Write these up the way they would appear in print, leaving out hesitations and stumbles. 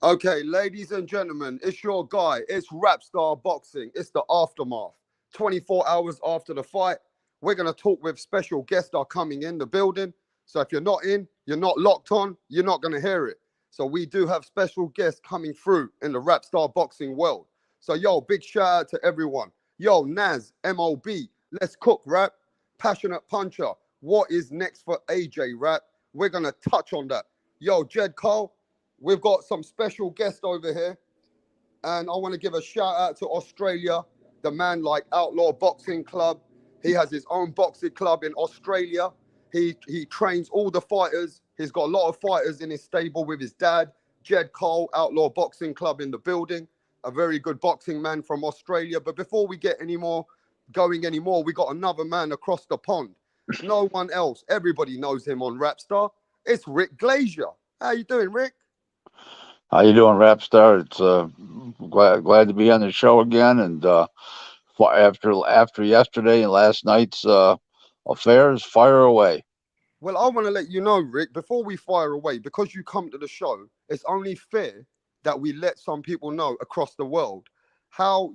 Okay, ladies and gentlemen, it's your guy. It's Rapstar Boxing. It's the aftermath. 24 hours after the fight, we're going to talk with special guests that are coming in the building. So if you're not in, you're not locked on, you're not going to hear it. So we do have special guests coming through in the Rapstar Boxing world. So, yo, big shout out to everyone. Yo, Naz, MOB, let's cook, rap. Passionate Puncher, what is next for AJ, rap? We're going to touch on that. Yo, Jed Cole, we've got some special guests over here, and I want to give a shout out to Australia, the man like Outlaw Boxing Club. He has his own boxing club in Australia. He trains all the fighters. He's got a lot of fighters in his stable with his dad, Jed Cole, Outlaw Boxing Club in the building. A very good boxing man from Australia. But before we get going anymore, we got another man across the pond. No one else. Everybody knows him on Rapstar. It's Rick Glazier. How you doing, Rick? How you doing, Rapstar? It's glad to be on the show again. And after yesterday and last night's affairs, fire away. Well, I want to let you know, Rick, before we fire away, because you come to the show, it's only fair that we let some people know across the world how,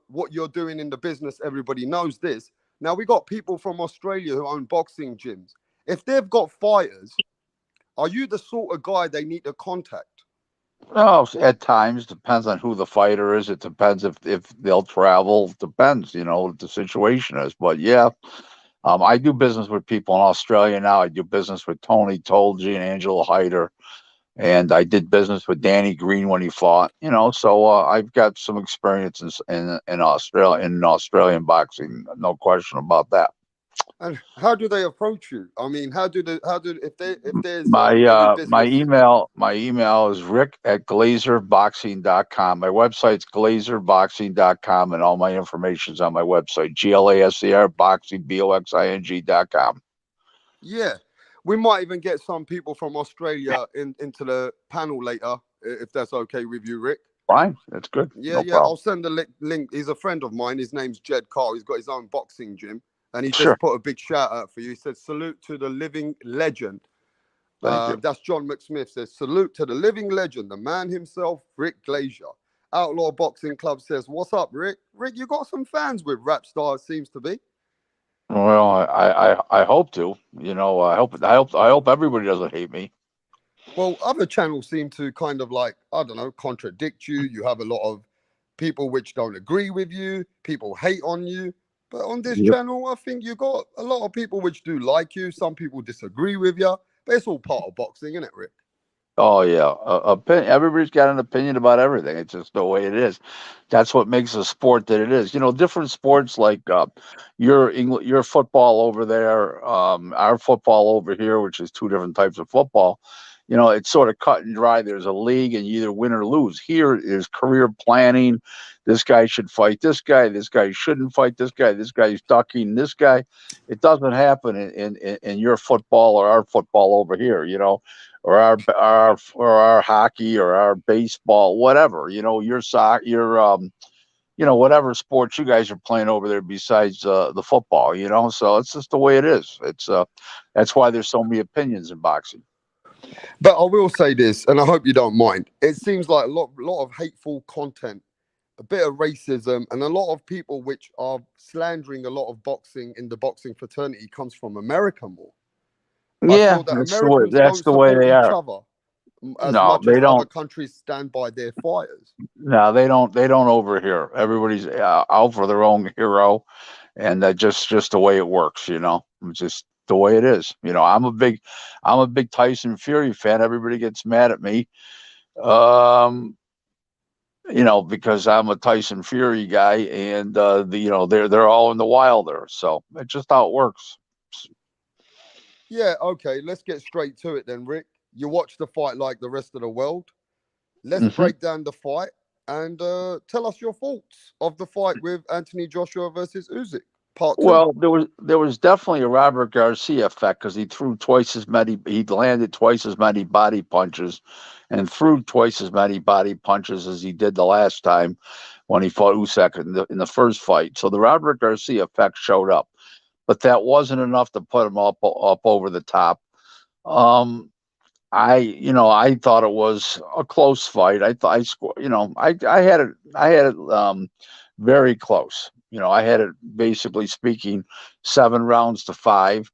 what you're doing in the business. Everybody knows this. Now, we got people from Australia who own boxing gyms. If they've got fighters, are you the sort of guy they need to contact? Oh, at times depends on who the fighter is. It depends if they'll travel. Depends, what the situation is. But yeah, I do business with people in Australia now. I do business with Tony Tolji and Angela Hyder, and I did business with Danny Green when he fought. So I've got some experience in Australian boxing. No question about that. And how do they approach you? I mean, if there's any My business? email is rick@glazerboxing.com. My website's glazerboxing.com, and all my information's on my website, GLASER boxing BOXING.com. Yeah, we might even get some people from Australia into the panel later, if that's okay with you, Rick. Fine, that's good. Yeah, no yeah. problem. I'll send the link. He's a friend of mine. His name's Jed Cole. He's got his own boxing gym. And he Sure. just put a big shout out for you. He said, salute to the living legend. Thank you. That's John McSmith. Says, salute to the living legend, the man himself, Rick Glazier. Outlaw Boxing Club says, what's up, Rick? Rick, you got some fans with Rapstar, it seems to be. Well, I hope to. I hope everybody doesn't hate me. Well, other channels seem to kind of contradict you. You have a lot of people which don't agree with you. People hate on you. But on this channel, I think you got a lot of people which do like you. Some people disagree with you. But it's all part of boxing, isn't it, Rick? Oh yeah, everybody's got an opinion about everything. It's just the way it is. That's what makes a sport that it is. Different sports like your football over there, our football over here, which is two different types of football. It's sort of cut and dry. There's a league, and you either win or lose. Here is career planning. This guy should fight this guy. This guy shouldn't fight this guy. This guy's ducking this guy. It doesn't happen in your football or our football over here. Or our hockey or our baseball, whatever. Your soccer, whatever sports you guys are playing over there besides the football. So it's just the way it is. It's that's why there's so many opinions in boxing. But I will say this, and I hope you don't mind. It seems like a lot of hateful content, a bit of racism, and a lot of people which are slandering a lot of boxing in the boxing fraternity comes from America more. Yeah, I feel that that's Americans the don't way support they each are. other as No, much they as other don't. countries stand by their fighters. No, they don't. They don't over here. Everybody's out for their own hero, and that just the way it works. It's just the way it is. I'm a big Tyson Fury fan. Everybody gets mad at me, because I'm a Tyson Fury guy, and they're all in the Wilder. So it's just how it works. Yeah, okay, let's get straight to it then, Rick. You watch the fight like the rest of the world. Let's break down the fight and tell us your thoughts of the fight with Anthony Joshua versus Usyk, part 2. Well, there was definitely a Robert Garcia effect because he landed twice as many body punches and threw twice as many body punches as he did the last time when he fought Usyk in the first fight. So the Robert Garcia effect showed up, but that wasn't enough to put him up over the top. I thought it was a close fight. I thought I scored. I had it very close. I had it basically speaking 7 rounds to 5,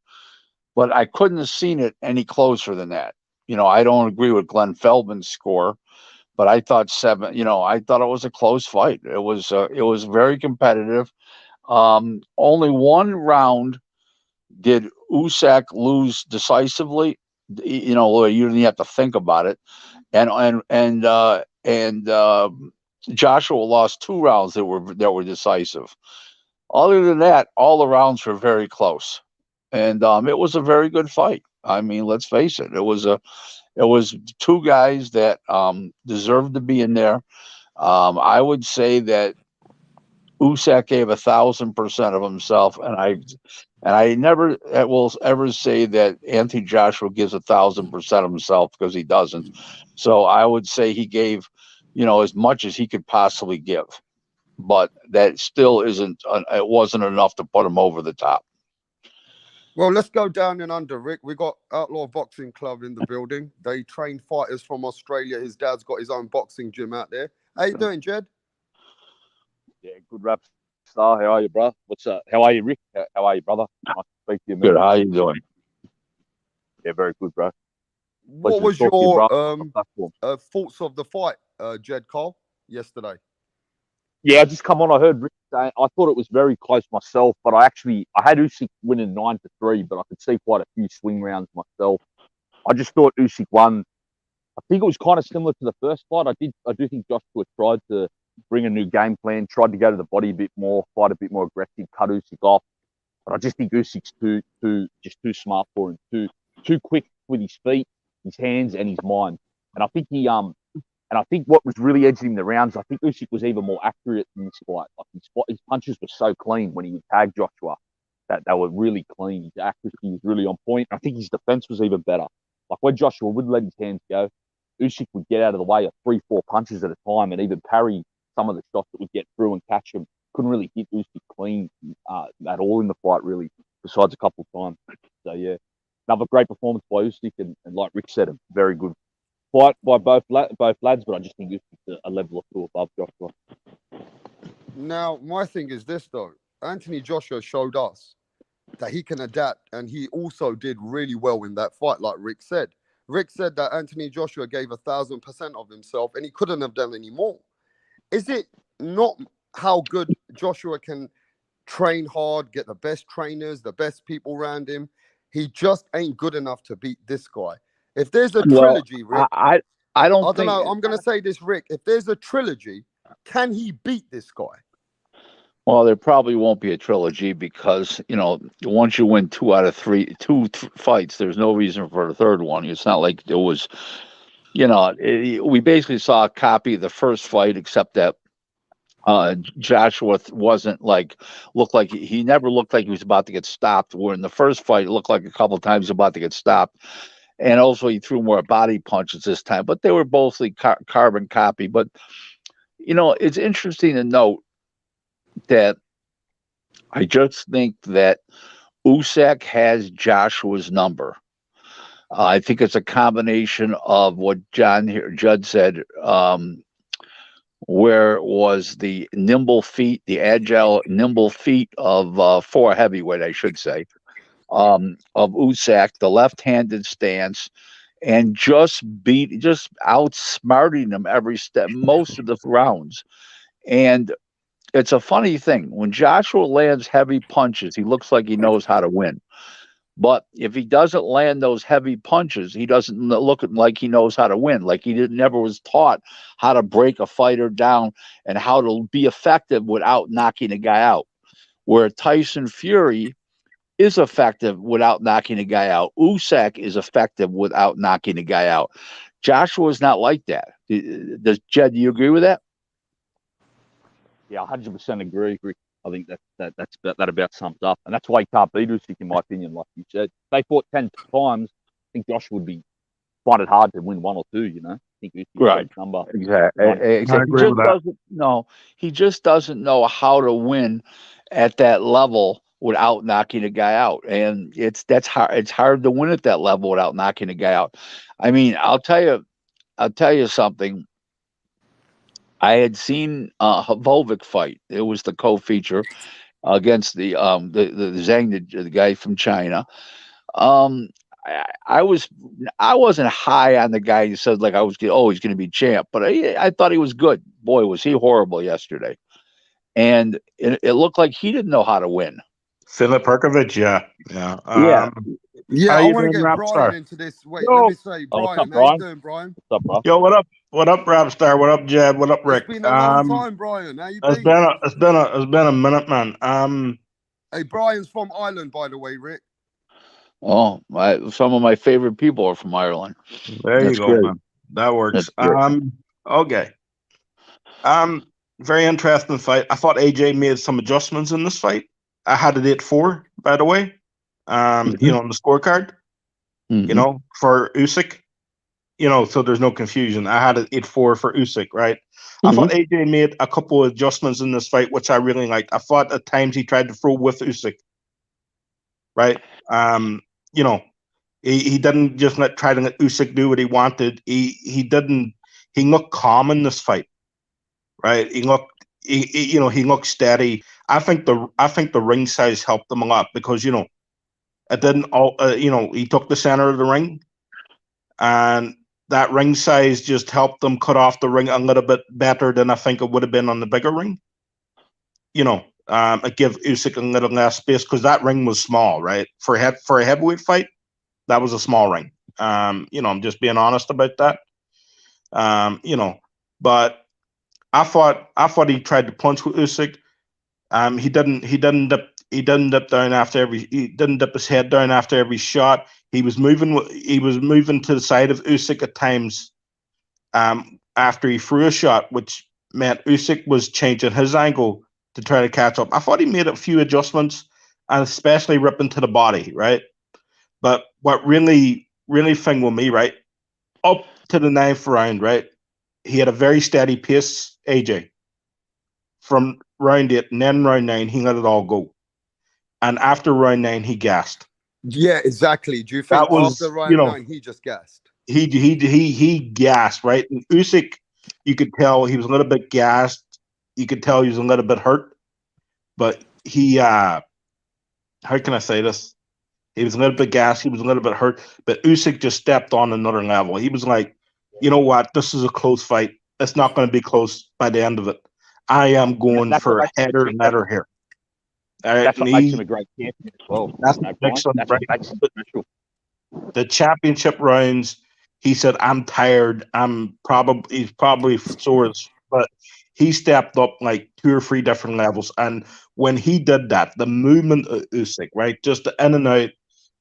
but I couldn't have seen it any closer than that. I don't agree with Glenn Feldman's score, but I thought 7. I thought it was a close fight. It was very competitive. Only one round did Usyk lose decisively. Where you didn't have to think about it, and Joshua lost 2 rounds that were decisive. Other than that, all the rounds were very close, and it was a very good fight. I mean, let's face it, it was two guys that deserved to be in there. I would say that Usyk gave 1,000% of himself, and I never will ever say that Anthony Joshua gives 1,000% of himself, because he doesn't. So I would say he gave, as much as he could possibly give, but that still isn't. It wasn't enough to put him over the top. Well, let's go down and under, Rick. We got Outlaw Boxing Club in the building. They train fighters from Australia. His dad's got his own boxing gym out there. How you doing, Jed? Yeah, good rap star. How are you, bro? What's up? How are you, Rick? How are you, brother? Nice to speak to you, man. Good. How you doing? Yeah, very good, bro. What was to talk to you, your bro, on the platform. thoughts of the fight, Jed Cole, yesterday? Yeah, I just come on. I heard Rick saying I thought it was very close myself, but I had Usyk winning 9-3, but I could see quite a few swing rounds myself. I just thought Usyk won. I think it was kind of similar to the first fight. I do think Joshua tried to bring a new game plan, tried to go to the body a bit more, fight a bit more aggressive, cut Usyk off. But I just think Usyk's too smart for him, too quick with his feet, his hands, and his mind. And I think what was really edging the rounds, I think Usyk was even more accurate in this fight. Like his punches were so clean when he would tag Joshua, that they were really clean. His accuracy was really on point. I think his defense was even better. Like when Joshua wouldn't let his hands go, Usyk would get out of the way of 3-4 punches at a time and even parry some of the shots that would get through and catch him. Couldn't really hit Usyk clean at all in the fight, really, besides a couple of times. So, yeah, another great performance by Usyk, and like Rick said, a very good fight by both lads, but I just think Usyk's a level or two above Joshua. Now, my thing is this, though. Anthony Joshua showed us that he can adapt, and he also did really well in that fight, like Rick said. Rick said that Anthony Joshua gave 1,000% of himself, and he couldn't have done any more. Is it not how good Joshua can train hard, get the best trainers, the best people around him? He just ain't good enough to beat this guy. If there's a trilogy, Rick, I don't know. I'm going to say this, Rick. If there's a trilogy, can he beat this guy? Well, there probably won't be a trilogy, because once you win 2 out of 3 fights, there's no reason for a third one. It's not like it was, we basically saw a copy of the first fight, except that Joshua wasn't looked like he never looked like he was about to get stopped. Where in the first fight, it looked like a couple of times about to get stopped, and also he threw more body punches this time. But they were both carbon copy. But it's interesting to note that I just think that Usyk has Joshua's number. I think it's a combination of what Judd said. Where was the nimble feet, the agile, nimble feet of for heavyweight, I should say, of Usyk, the left-handed stance, and just outsmarting him every step, most of the rounds. And it's a funny thing. When Joshua lands heavy punches, he looks like he knows how to win. But if he doesn't land those heavy punches, he doesn't look like he knows how to win. Like he never was taught how to break a fighter down and how to be effective without knocking a guy out. Where Tyson Fury is effective without knocking a guy out. Usyk is effective without knocking a guy out. Joshua is not like that. Jed, do you agree with that? Yeah, 100% agree, Rick. I think that about sums up, and that's why he can't beat Usyk, in my opinion. Like you said, if they fought 10 times, I think Josh would find it hard to win 1 or 2. I think Usyk's right number. Exactly. He just doesn't know how to win at that level without knocking a guy out, and that's hard. It's hard to win at that level without knocking a guy out. I mean, I'll tell you something. I had seen Volvic fight. It was the co-feature against the Zhang, the guy from China. Um, I wasn't high on the guy who said like I was oh he's going to be champ, but I thought he was good. Boy, was he horrible yesterday, and it looked like he didn't know how to win. Philip Perkovic, yeah. Yeah. Yeah, How I you want to doing, get Brian Rapstar? into this. Wait, let Yo. me say, Oh, what's Brian, up, how you Brian? doing, Brian? What's up, bro? Yo, what up? What up, Rapstar? What up, Jeb? What up, Rick? It's been a long time, Brian. How you It's been? been a minute, man. Hey, Brian's from Ireland, by the way, Rick. Oh, some of my favorite people are from Ireland. There That's you go, great. man. That works. That's great. Okay. Very interesting fight. I thought AJ made some adjustments in this fight. I had it 8-4, by the way. On the scorecard, for Usyk. So there's no confusion. I had it 8-4 for Usyk, right? I thought AJ made a couple of adjustments in this fight, which I really liked. I thought at times he tried to throw with Usyk, right? He didn't just try to let Usyk do what he wanted. He didn't. He looked calm in this fight, right? He looked steady. I think the ring size helped him a lot because it didn't all. He took the center of the ring, and that ring size just helped them cut off the ring a little bit better than I think it would have been on the bigger ring. It gave Usyk a little less space because that ring was small, right? For a heavyweight fight, that was a small ring. I'm just being honest about that. But I thought he tried to punch with Usyk. He didn't dip down after every. He didn't dip his head down after every shot. He was moving to the side of Usyk at times. After he threw a shot, which meant Usyk was changing his angle to try to catch up. I thought he made a few adjustments, and especially ripping to the body, right? But what really thing with me, right? Up to the 9th round, right? He had a very steady pace, AJ. From round 8 and then round 9, he let it all go. And after round 9, he gassed. Yeah, exactly. Do you think after round 9 he just gassed? He gassed, right? And Usyk, you could tell he was a little bit gassed. You could tell he was a little bit hurt. But he how can I say this? He was a little bit gassed, he was a little bit hurt, but Usyk just stepped on another level. He was like, you know what, this is a close fight. It's not going to be close by the end of it. I am going for a header letter here. That's what makes him a great champion as well. That's excellent. That's what makes him special. The championship rounds, he said, I'm tired. He's probably sore, but he stepped up like 2 or 3 different levels. And when he did that, the movement of Usyk, right, just the in and out,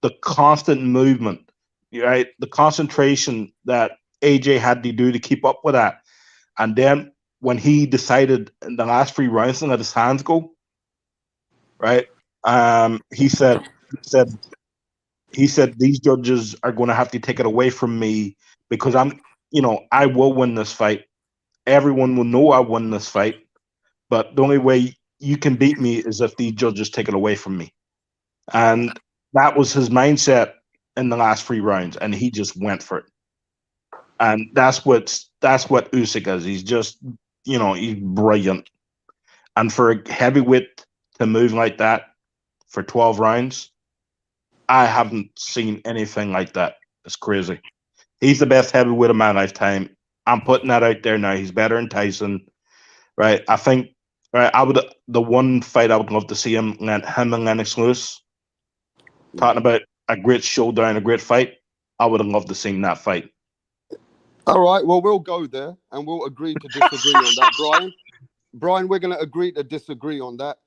the constant movement, right, the concentration that AJ had to do to keep up with that. And then when he decided in the last 3 rounds to let his hands go, right, he said these judges are going to have to take it away from me because I will win this fight. Everyone will know I won this fight, but the only way you can beat me is if these judges take it away from me. And that was his mindset in the last 3 rounds, and he just went for it. And that's what Usyk is. He's just, he's brilliant. And for a heavyweight to move like that for 12 rounds, I haven't seen anything like that. It's crazy. He's the best heavyweight of my lifetime. I'm putting that out there now. He's better than Tyson, right? I think, right. The one fight I would love to see him and Lennox Lewis talking about a great showdown, a great fight. I would have loved to see that fight. All right. Well, we'll go there and we'll agree to disagree on that, Brian. Brian, we're going to agree to disagree on that.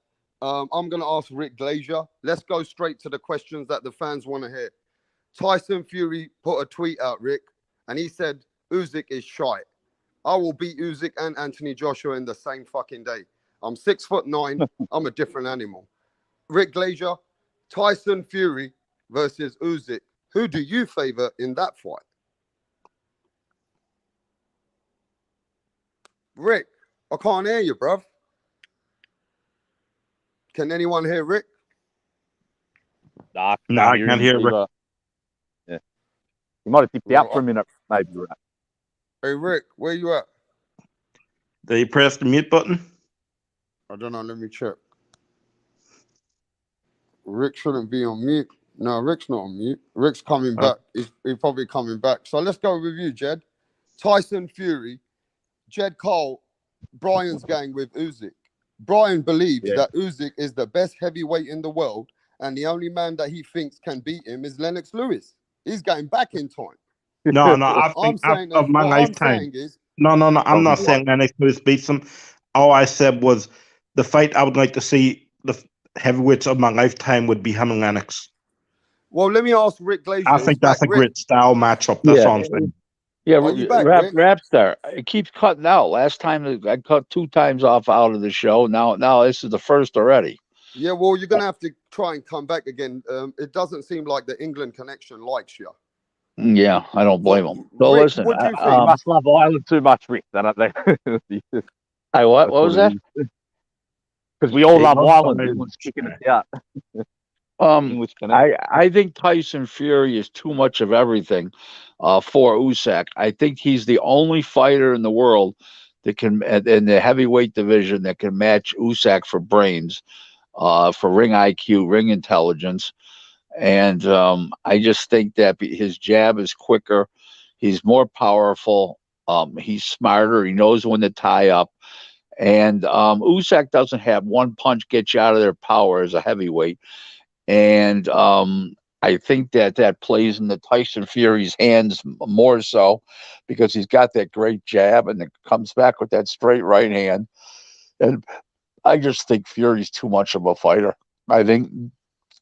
I'm going to ask Rick Glazier. Let's go straight to the questions that the fans want to hear. Tyson Fury put a tweet out, Rick, and he said, Usyk is shite. I will beat Usyk and Anthony Joshua in the same fucking day. I'm 6'9". I'm a different animal. Rick Glazier, Tyson Fury versus Usyk. Who do you favor in that fight? Rick, I can't hear you, bruv. Can anyone hear Rick? Dark. No, I can't hear Rick. either. Yeah. You might have dipped out for Well, a minute, maybe. Right? hey, Rick, where you at? Did you press the mute button? I don't know. Let me check. Rick shouldn't be on mute. No, Rick's not on mute. Rick's coming back. He's probably coming back. So let's go with you, Jed. Tyson Fury, Jed Cole, Brian's gang with Usyk. Brian believes that Usyk is the best heavyweight in the world, and the only man that he thinks can beat him is Lennox Lewis. He's going back in time. No, I think of my lifetime. I'm not saying Lennox Lewis beats him. All I said was the fight I would like to see the heavyweights of my lifetime would be him and Lennox. Well, let me ask Rick Glazier. I think that's a great style matchup. That's all I'm saying. Yeah, Rap Star. It keeps cutting out. Last time I cut 2 times off out of the show. Now this is the first already. Yeah, well, you're gonna have to try and come back again. It doesn't seem like the England connection likes you. Yeah, I don't blame him. So Rick, listen, what do you think? They must love Ireland too much, Rick. Don't they? What was that? Because we all love Ireland. Everyone's kicking it out. I think Tyson Fury is too much of everything for Usyk. I think he's the only fighter in the world that can, in the heavyweight division, that can match Usyk for brains, for ring IQ, ring intelligence. And I just think that his jab is quicker. He's more powerful. He's smarter. He knows when to tie up. And Usyk doesn't have one punch get you out of their power as a heavyweight. And I think that plays in the Tyson Fury's hands more so because he's got that great jab and it comes back with that straight right hand. And I just think Fury's too much of a fighter. I think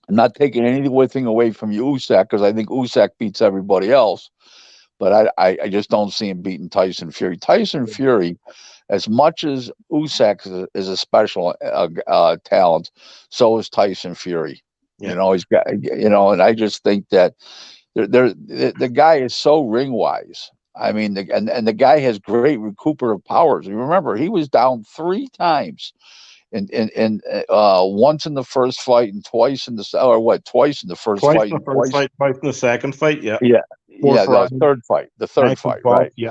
I'm not taking anything away from you, Usyk, because I think Usyk beats everybody else. But I just don't see him beating Tyson Fury. Tyson Fury, as much as Usyk is a special talent, so is Tyson Fury. Yeah. You know, he's got, and I just think that the guy is so ring wise. I mean, and the guy has great recuperative powers. You remember, he was down 3 times, and once in the first fight and twice in the twice in the first fight, twice in the second fight. The third fight, right? Yeah.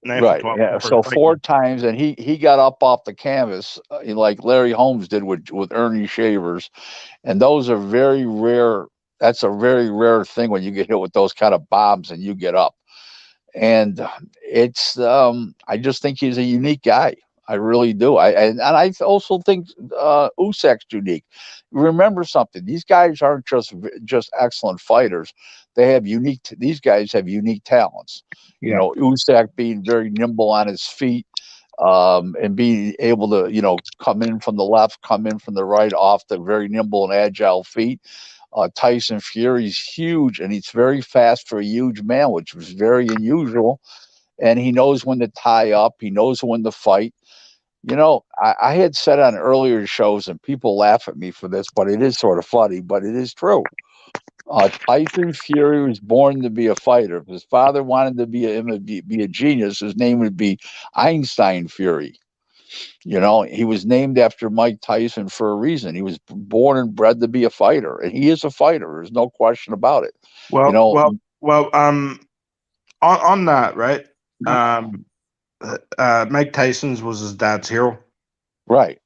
Right. Yeah. So 4 times, and he got up off the canvas like Larry Holmes did with Ernie Shavers, and those are very rare. That's a very rare thing when you get hit with those kind of bombs and you get up. And it's I just think he's a unique guy. I really do. And I also think Usyk's unique. Remember something: these guys aren't just excellent fighters. They have these guys have unique talents. Yeah. You know, Usyk being very nimble on his feet, and being able to, come in from the left, come in from the right, off the very nimble and agile feet. Tyson Fury's huge, and he's very fast for a huge man, which was very unusual. And he knows when to tie up. He knows when to fight. I had said on earlier shows, and people laugh at me for this, but it is sort of funny, but it is true. Tyson Fury was born to be a fighter. If his father wanted to be a genius, his name would be Einstein Fury. He was named after Mike Tyson for a reason. He was born and bred to be a fighter, and he is a fighter. There's no question about it. Well, on that, right? Mike Tyson's was his dad's hero. Right.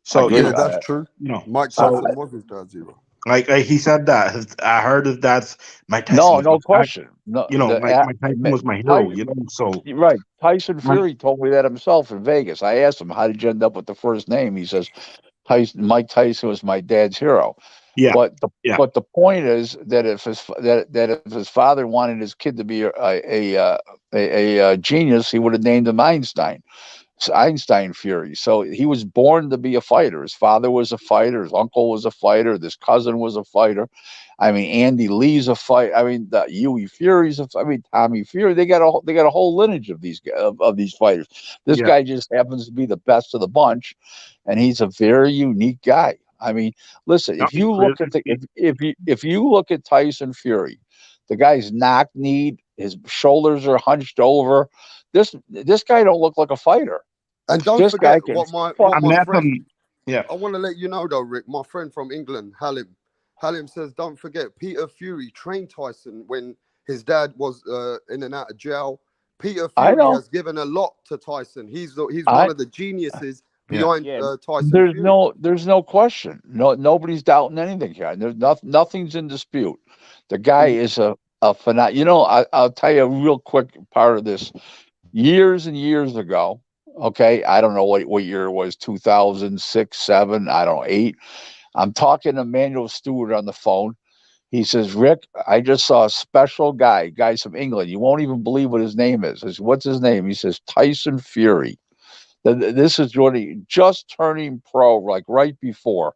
So that's true. Mike Tyson was his dad's hero. Like he said that. I heard his dad's Mike Tyson. No question. Mike Tyson was my hero. So right. Tyson Fury told me that himself in Vegas. I asked him, "How did you end up with the first name?" He says, Mike Tyson was my dad's hero. Yeah. But the point is that if his father wanted his kid to be a genius, he would have named him Einstein. Einstein Fury. So he was born to be a fighter. His father was a fighter. His uncle was a fighter. This cousin was a fighter. I mean, Andy Lee's a fighter. I mean, the Huey Fury's Tommy Fury. They got a whole lineage of these fighters. This guy just happens to be the best of the bunch, and he's a very unique guy. I mean, listen, if you look at Tyson Fury, the guy's knock-kneed, his shoulders are hunched over. This guy don't look like a fighter. And don't forget what my friend. Yeah. I want to let you know though, Rick, my friend from England, Halim, Halim says, don't forget, Peter Fury trained Tyson when his dad was in and out of jail. Peter I Fury know. has given a lot to Tyson. He's one I of the geniuses Yeah. behind Yeah. Tyson Fury. there's no question. Nobody's doubting anything here. There's nothing's in dispute. The guy is a phenom. You know, I'll tell you a real quick part of this. Years and years ago, okay, I don't know what year it was, 2006, 7, I don't know, 8. I'm talking to Manuel Stewart on the phone. He says, Rick, I just saw a special guy's from England. You won't even believe what his name is. I said, what's his name? He says, Tyson Fury. This is when he just turning pro, like right before.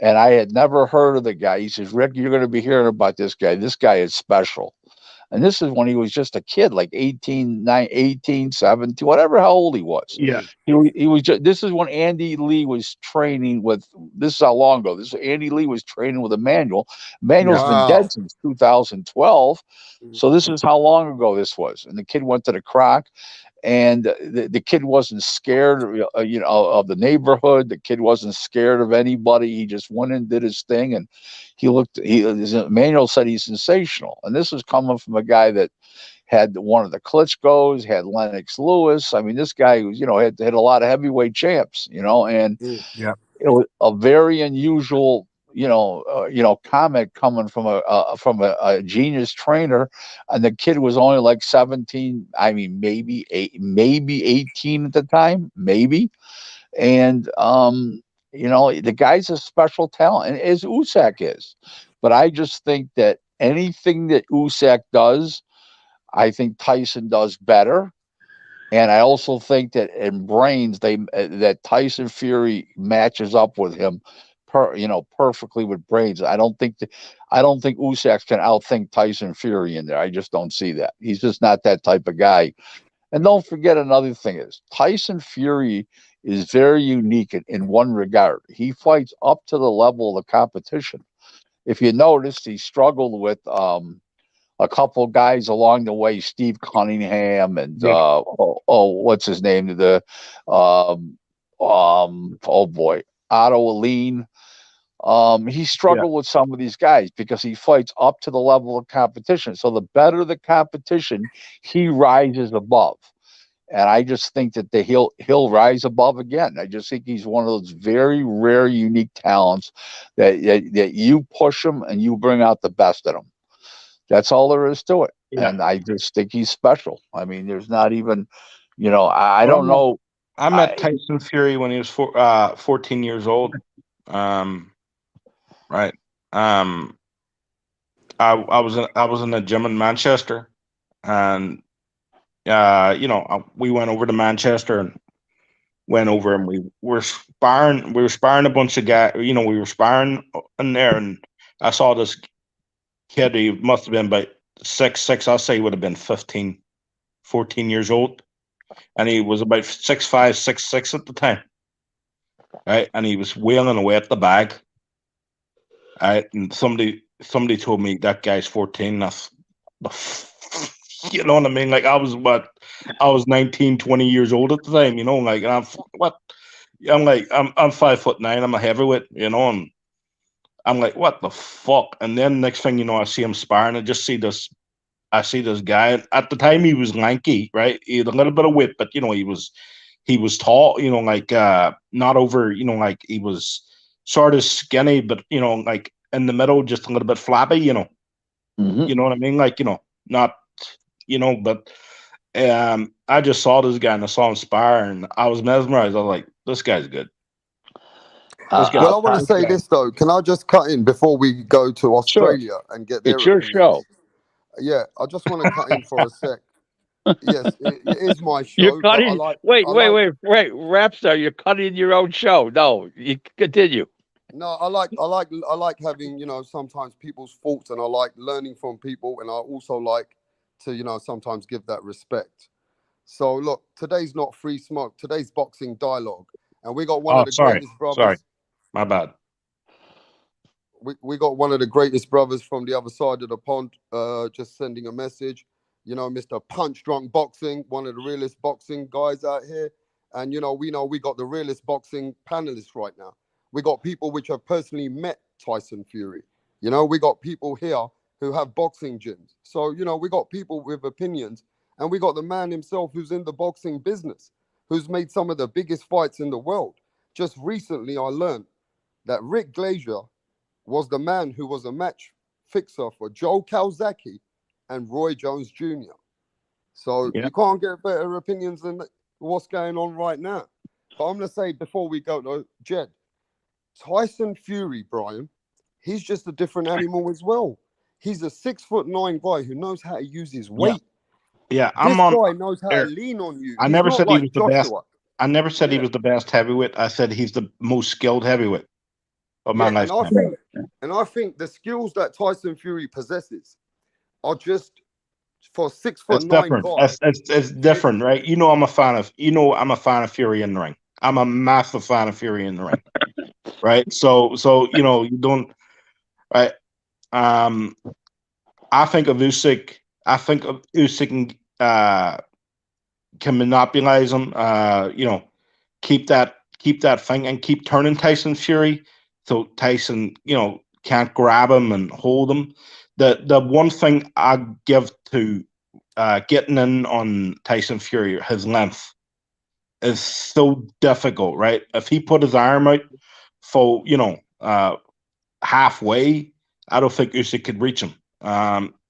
And I had never heard of the guy. He says, Rick, you're going to be hearing about this guy. This guy is special. And this is when he was just a kid, like 18, 9, 18, 17, whatever how old he was. Yeah. He was just, this is when Andy Lee was training with, this is how long ago. This is Andy Lee was training with Emmanuel. Emmanuel's been Wow. dead since 2012. So this is how long ago this was. And the kid went to the Croc. And the kid wasn't scared, of the neighborhood. The kid wasn't scared of anybody. He just went and did his thing, and Emmanuel said he's sensational. And this is coming from a guy that had one of the Klitschko's, had Lennox Lewis. I mean, this guy was, had a lot of heavyweight champs, and Yeah. it was a very unusual comment coming from a genius trainer, and the kid was only like 17. I mean, maybe 18 at the time, maybe. And the guy's a special talent, and as Usyk is. But I just think that anything that Usyk does, I think Tyson does better. And I also think that in brains, that Tyson Fury matches up with him, perfectly with brains. I don't think Usyk can outthink Tyson Fury in there. I just don't see that. He's just not that type of guy. And don't forget another thing is Tyson Fury is very unique in one regard. He fights up to the level of the competition. If you notice, he struggled with a couple guys along the way, Steve Cunningham and Yeah. what's his name? Oh boy, Otto Aline. He Yeah. struggled with some of these guys because he fights up to the level of competition. So the better the competition, he rises above. And I just think that he'll rise above again. I just think he's one of those very rare, unique talents that you push him and you bring out the best in him. That's all there is to it. Yeah. And I just think he's special. I mean, there's not even, I don't know. I met Tyson Fury when he was 14 years old. Right. I was in a gym in Manchester, and we went over to Manchester and went over, and we were sparring. We were sparring a bunch of guys. We were sparring in there, and I saw this kid. He must have been about 6'6". I'll say he would have been 15, 14 years old, and he was about 6'5", 6'6" at the time. Right, and he was wailing away at the bag. Right, and somebody told me that guy's 14. That's you know what I mean? Like I was 19, 20 years old at the time, like, and I'm 5'9", I'm a heavyweight, and I'm like, what the fuck? And then next thing you know, I see him sparring. I see this guy. At the time he was lanky, right? He had a little bit of width, but he was tall, like not over, like he was sort of skinny, but like in the middle, just a little bit flabby, Mhm. You know what I mean? Like, not, but I just saw this guy and I saw him spar and I was mesmerized. I was like, this guy's good. Well, I want to say this though. Can I just cut in before we go to Australia and get their It's your opinions? show. Yeah, I just want to cut in for a sec. Yes, it is my show. You're but cutting. Wait, Rapstar, you're cutting your own show. No, you continue. No, I like having, sometimes people's faults, and I like learning from people, and I also like to, sometimes give that respect. So look, today's not free smoke. Today's boxing dialogue, and we got one of the greatest brothers. Sorry, my bad. We got one of the greatest brothers from the other side of the pond. Just sending a message. Mr. Punch Drunk Boxing, one of the realest boxing guys out here, and we got the realest boxing panelists right now. We got people which have personally met Tyson Fury. You know, we got people here who have boxing gyms. So, you know, we got people with opinions, and we got the man himself who's in the boxing business, who's made some of the biggest fights in the world. Just recently, I learned that Rick Glazier was the man who was a match fixer for Joe Calzaghe and Roy Jones Jr. So Yeah. you can't get better opinions than what's going on right now. But I'm going to say before we go to Jed, Tyson Fury, Brian, he's just a different animal as well. He's a 6'9" guy who knows how to use his weight. Yeah, This I'm on guy knows how to there. lean on you. I He's never not said he like was the best. Joshua. I never said he Yeah. was the best heavyweight. I said he's the most skilled heavyweight of my Yeah, and lifetime. I think the skills that Tyson Fury possesses are just for 6'9" It's different. guy. It's different, right? I'm a fan of. I'm a fan of Fury in the ring. I'm a massive fan of Fury in the ring, right? So you don't, right? I think of Usyk. I think of Usyk can monopolize him. Keep that thing and keep turning Tyson Fury, so Tyson, can't grab him and hold him. The one thing I give to getting in on Tyson Fury, his length is so difficult, right? If he put his arm out for halfway, I don't think Usyk could reach him.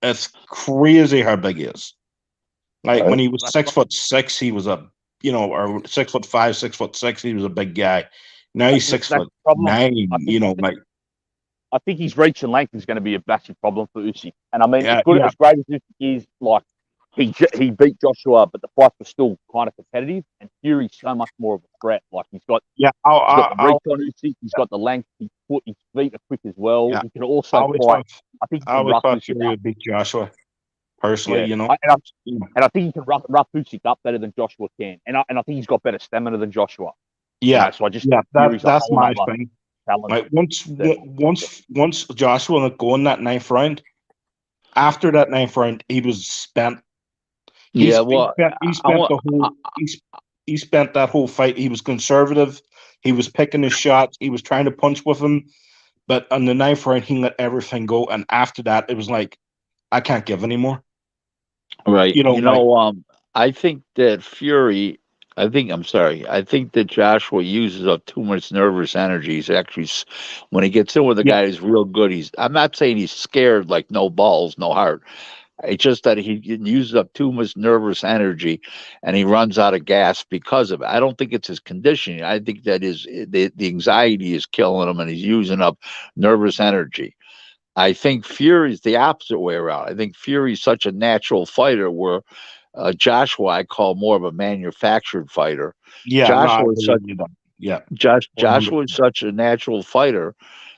It's crazy how big he is. Like when he was 6'6", he was or 6'5", 6'6", he was a big guy. Now he's 6'9". I think his reach and length is going to be a massive problem for Usyk. And I mean, as great as Usyk is, like he beat Joshua, but the fights were still kind of competitive. And Fury's so much more of a threat. Like he's got the reach on Usyk, he's got the length, his feet are quick as well. Yeah. He can also fight. I think I always thought Fury would beat Joshua. Personally, and I think he can rough Usyk up better than Joshua can, and I think he's got better stamina than Joshua. Yeah, so I just that's my thing. Talent. Like once Joshua let go in that 9th round, after that 9th round, he was spent. He spent that whole fight. He was conservative. He was picking his shots. He was trying to punch with him, but on the 9th round, he let everything go. And after that, it was like, I can't give anymore. Right. I think that Fury. I think that Joshua uses up too much nervous energy. He's actually, when he gets in with a guy who's real good, I'm not saying he's scared, like no balls, no heart. It's just that he uses up too much nervous energy, and he runs out of gas because of it. I don't think it's his conditioning. I think that the anxiety is killing him, and he's using up nervous energy. I think Fury's the opposite way around. I think Fury's such a natural fighter, where Joshua I call more of a manufactured fighter. Joshua is such a natural fighter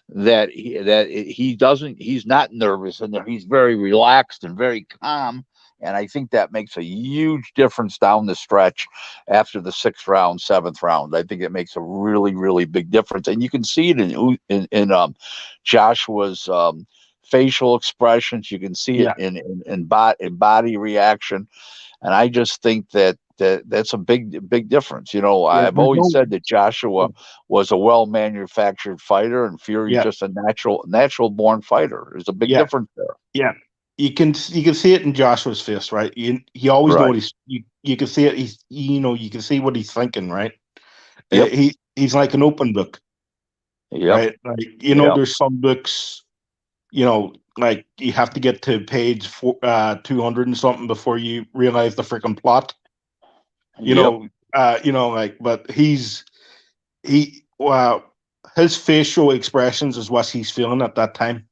that he's not nervous, and he's very relaxed and very calm. And I think that makes a huge difference down the stretch after the 6th round, 7th round. I think it makes a really, really big difference, and you can see it in Joshua's facial expressions. You can see it in body reaction. And I just think that's a big difference. I've always said that Joshua was a well manufactured fighter, and Fury's just a natural born fighter. There's a big difference there. Yeah, you can see it in Joshua's face, right? He always knows. You can see it. You can see what he's thinking, right? Yep. He's like an open book, right? Like there's some books, like you have to get to page 200 and something before you realize the freaking plot. But his facial expressions is what he's feeling at that time.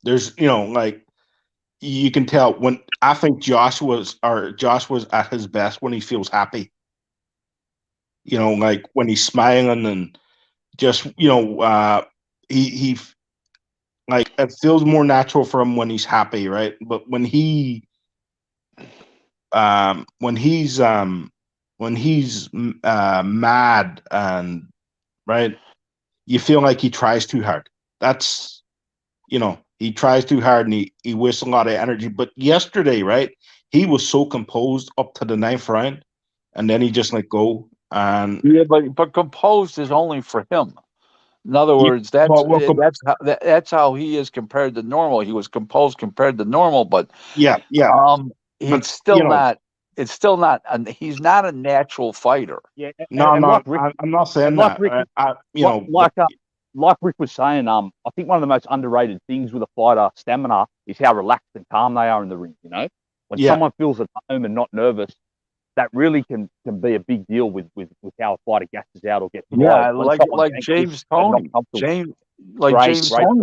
There's, you can tell when I think Joshua's at his best when he feels happy. Like when he's smiling and just, he like it feels more natural for him when he's happy, right? But when he's mad and right, you feel like he tries too hard. That's he tries too hard and he wastes a lot of energy. But yesterday, right, he was so composed up to the 9th round, and then he just let go. And but composed is only for him. In other Yeah, words, that's well, welcome. that's how he is compared to normal. He was composed compared to normal, but Yeah, it's but still not. It's still not. He's not a natural fighter. Yeah, no, and no, like Rick, I'm not saying and like that. Rick, But like Rick was saying, I think one of the most underrated things with a fighter stamina is how relaxed and calm they are in the ring. You know, when yeah, someone feels at home and not nervous, that really can be a big deal with how a fighter gasses out or gets tired. Yeah, When like someone's anxious James and not Tony. comfortable. James Great Tony.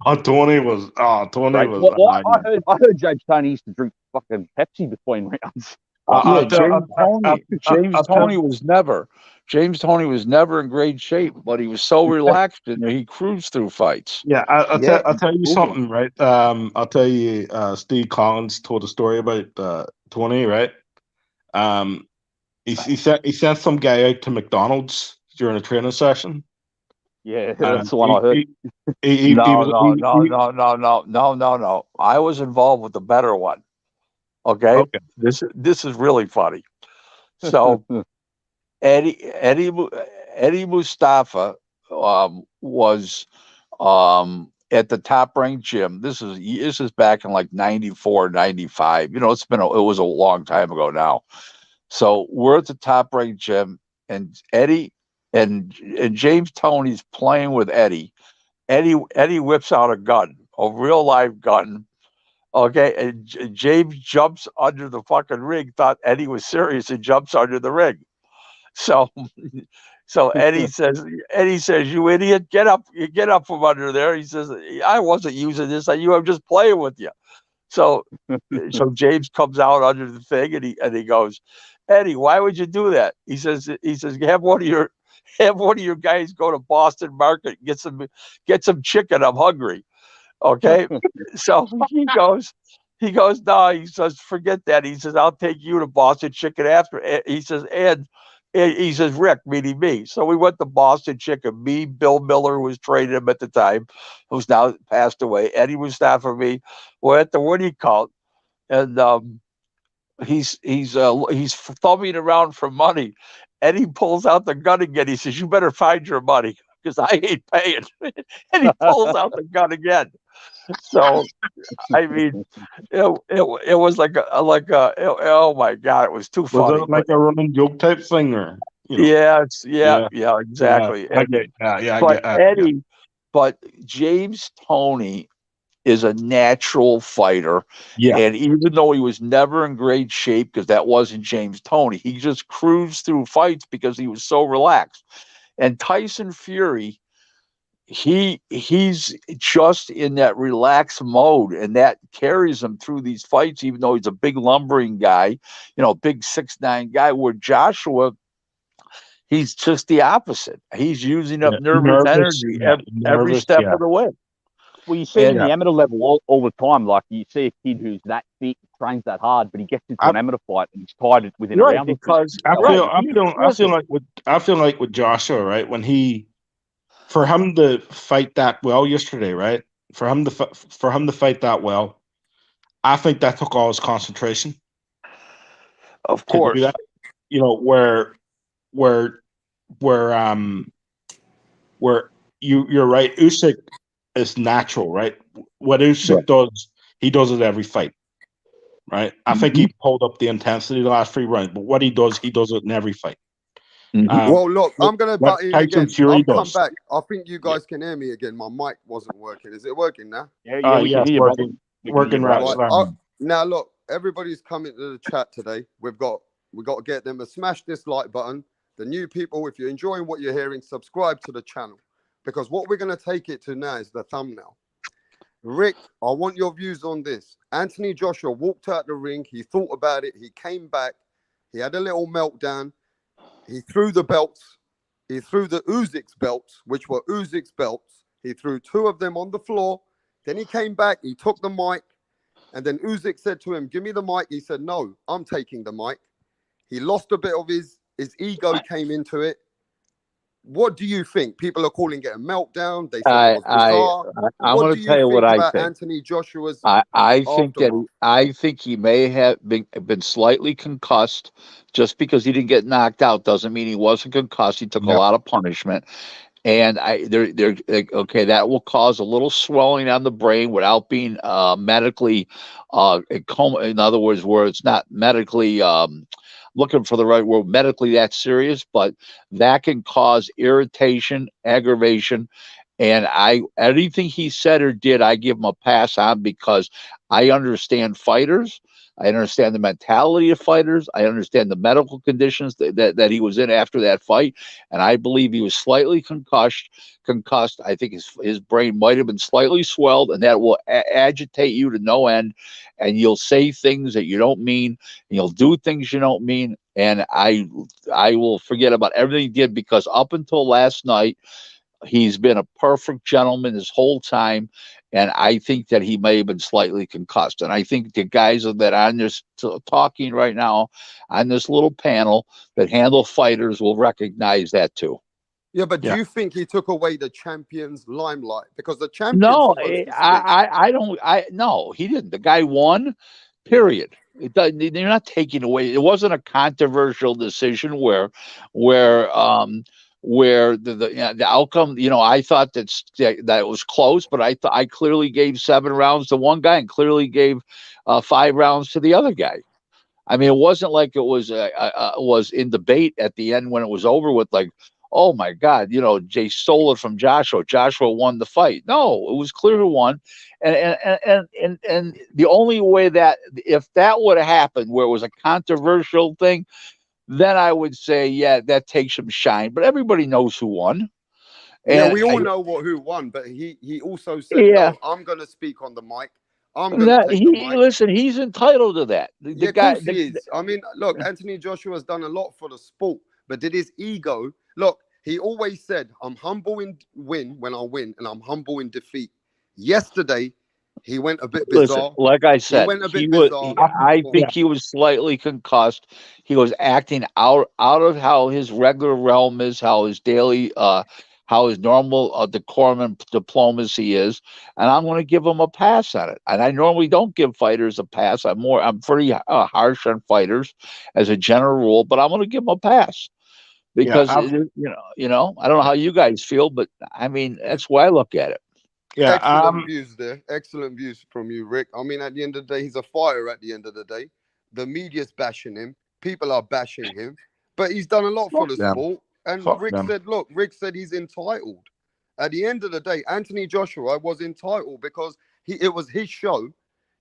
point. Tony was, Great. Well, I heard James Tony used to drink fucking Pepsi between rounds. Yeah, I'll tell, James I'll tell, Tony was never in great shape, but he was so relaxed and he cruised through fights. yeah, Yeah, I'll tell you Google. something, right? I'll tell you, Steve Collins told a story about Tony, right? Um, he sent some guy out to McDonald's during a training session. Yeah, And that's the one I heard. he was No. I was involved with the better one. Okay, okay. this is really funny. So Eddie Mustafa was at the top ranked gym. This is back in like 94, 95. You know, it was a long time ago now. So we're at the top ranked gym, and Eddie and James Tony's playing with Eddie. Eddie whips out a gun, a real live gun. Okay, and James jumps under the fucking ring, thought Eddie was serious, and jumps under the ring. So, Eddie says, "You idiot, get up! You get up from under there." He says, "I wasn't using this on you. I'm just playing with you." So, James comes out under the thing, and he goes, "Eddie, why would you do that?" He says, "Have one of your guys go to Boston Market and get some chicken. I'm hungry." Okay, so he goes, "No," he says, "Forget that." He says, "I'll take you to Boston Chicken after." He says, and he says, "Rick," meaning me. So we went to Boston Chicken. Me, Bill Miller, who was training him at the time, who's now passed away. Eddie was staff for me. We're at the what do you call it? And he's thumbing around for money. Eddie pulls out the gun again. He says, "You better find your money because I ain't paying." And he pulls out the gun again. So I mean, it was like oh my god, it was too Was funny. it like a running joke type thing, or Yeah, Yeah, exactly. I get, I But get, Eddie, but James Tony is a natural fighter, yeah, and even though he was never in great shape, because that wasn't James Tony, he just cruised through fights because he was so relaxed. And Tyson Fury, he's just in that relaxed mode, and that carries him through these fights, even though he's a big lumbering guy, big 6'9" guy. Where Joshua, he's just the opposite. He's using up nervous nervous, energy every nervous, Well, step of the way. you see it in And the amateur level all the time. Like you see a kid who's that fit, trains that hard, but he gets into an amateur fight and he's tired within a right, round. because I listen, feel like with Joshua, right? For him to fight that well yesterday, right? For him to fight that well, I think that took all his concentration of to do course, that. Where you're right. Usyk is natural, right? What Usyk does, he does it every fight, right? I think he pulled up the intensity the last 3 rounds, but what he does it in every fight. Well, look, I'm going to What butt in Tyson again. Fury I've come does. back. I think you guys can hear me again. My mic wasn't working. Is it working now? Yeah, we can hear you, brother. Working right. Right. Now, look, everybody's coming to the chat today. We've got to get them to smash this like button. The new people, if you're enjoying what you're hearing, subscribe to the channel. Because what we're going to take it to now is the thumbnail. Rick, I want your views on this. Anthony Joshua walked out the ring. He thought about it. He came back. He had a little meltdown. He threw the belts. He threw the Usyk's belts, which were Usyk's belts. He threw 2 of them on the floor. Then he came back. He took the mic. And then Usyk said to him, "Give me the mic." He said, "No, I'm taking the mic." He lost a bit of his ego came into it. What do you think? People are calling it a meltdown. They said it was bizarre. I'm What going do to tell you think what I about think. Anthony Joshua's I think aftermath? I think he may have been slightly concussed. Just because he didn't get knocked out doesn't mean he wasn't concussed. He took a lot of punishment. And they're like, okay, that will cause a little swelling on the brain without being medically, in other words, where it's not medically, looking for the right word, medically that serious, but that can cause irritation, aggravation. And anything he said or did, I give him a pass on because I understand fighters. I understand the mentality of fighters. I understand the medical conditions that he was in after that fight. And I believe he was slightly concussed. I think his brain might have been slightly swelled, and that will agitate you to no end. And you'll say things that you don't mean, and you'll do things you don't mean. And I will forget about everything he did, because up until last night, he's been a perfect gentleman this whole time, and I think that he may have been slightly concussed. And I think the guys that are on this talking right now on this little panel that handle fighters will recognize that too. Yeah, but do you think he took away the champion's limelight? Because the champion's No, supposed to speak. I don't. No, he didn't. The guy won. Period. It doesn't. They're not taking away. It wasn't a controversial decision where the outcome. I thought that it was close, but I clearly gave 7 rounds to one guy and clearly gave 5 rounds to the other guy. I mean, it wasn't like it was in debate at the end when it was over with, like, oh my God, Jay stole it from Joshua. Joshua won the fight. No, it was clear who won. And the only way that, if that would have happened where it was a controversial thing, then I would say, yeah, that takes some shine. But everybody knows who won. And we all know who won, but he also said, no, I'm going to speak on the mic. I'm going to take the mic. Listen, he's entitled to that. Of course he is. I mean, look, Anthony Joshua has done a lot for the sport, but did his ego... Look, he always said, I'm humble in when I win, and I'm humble in defeat. Yesterday, he went a bit bizarre. Listen, like I said, I think he was slightly concussed. He was acting out of how his regular realm is, how his daily, how his normal decorum and diplomacy is, and I'm going to give him a pass on it. And I normally don't give fighters a pass. I'm pretty harsh on fighters as a general rule, but I'm going to give him a pass. Because I don't know how you guys feel, but I mean, that's why I look at it. Yeah, excellent views there. Excellent views from you, Rick. I mean, at the end of the day, he's a fighter. At the end of the day, the media's bashing him. People are bashing him, but he's done a lot for the sport. And Rick said he's entitled. At the end of the day, Anthony Joshua was entitled because it was his show.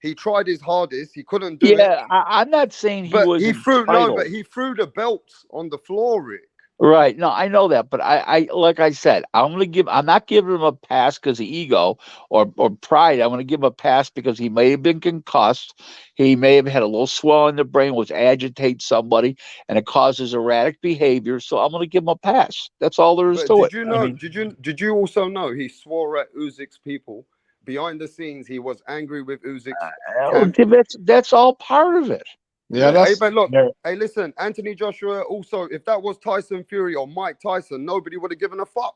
He tried his hardest. He couldn't do it. Yeah, I'm not saying he was entitled. But he threw the belts on the floor, Rick. Right. No, I know that, but I like I said, I'm not giving him a pass because of ego or pride. I'm going to give him a pass because he may have been concussed. He may have had a little swell in the brain, which agitates somebody, and it causes erratic behavior. So I'm going to give him a pass. That's all there is to it. Did you also know he swore at Usyk's people? Behind the scenes, he was angry with Usyk's. That's all part of it. Yeah, but look, hey, listen, Anthony Joshua also, if that was Tyson Fury or Mike Tyson, nobody would have given a fuck.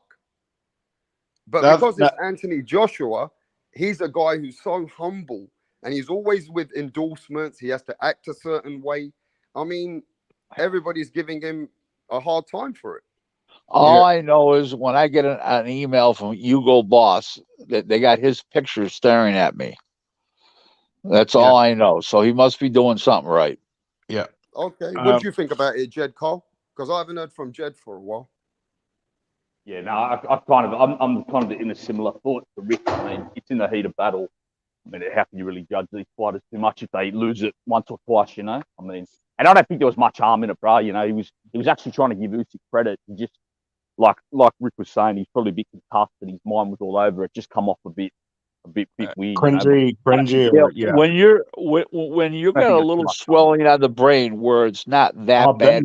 But because it's Anthony Joshua, he's a guy who's so humble and he's always with endorsements. He has to act a certain way. I mean, everybody's giving him a hard time for it. All I know is when I get an email from Hugo Boss that they got his picture staring at me. That's all I know. So he must be doing something right. Yeah. Okay. What do you think about it, Jed Cole? Because I haven't heard from Jed for a while. Yeah, no, I'm kind of in a similar thought to Rick. I mean, it's in the heat of battle. I mean, how can you really judge these fighters too much if they lose it once or twice? I mean, and I don't think there was much harm in it, bro. He was actually trying to give Usyk credit. He just, like Rick was saying, he's probably a bit concussed and his mind was all over it. Just come off a bit weird. Cringy. When you got a little swelling on the brain where it's not that bad,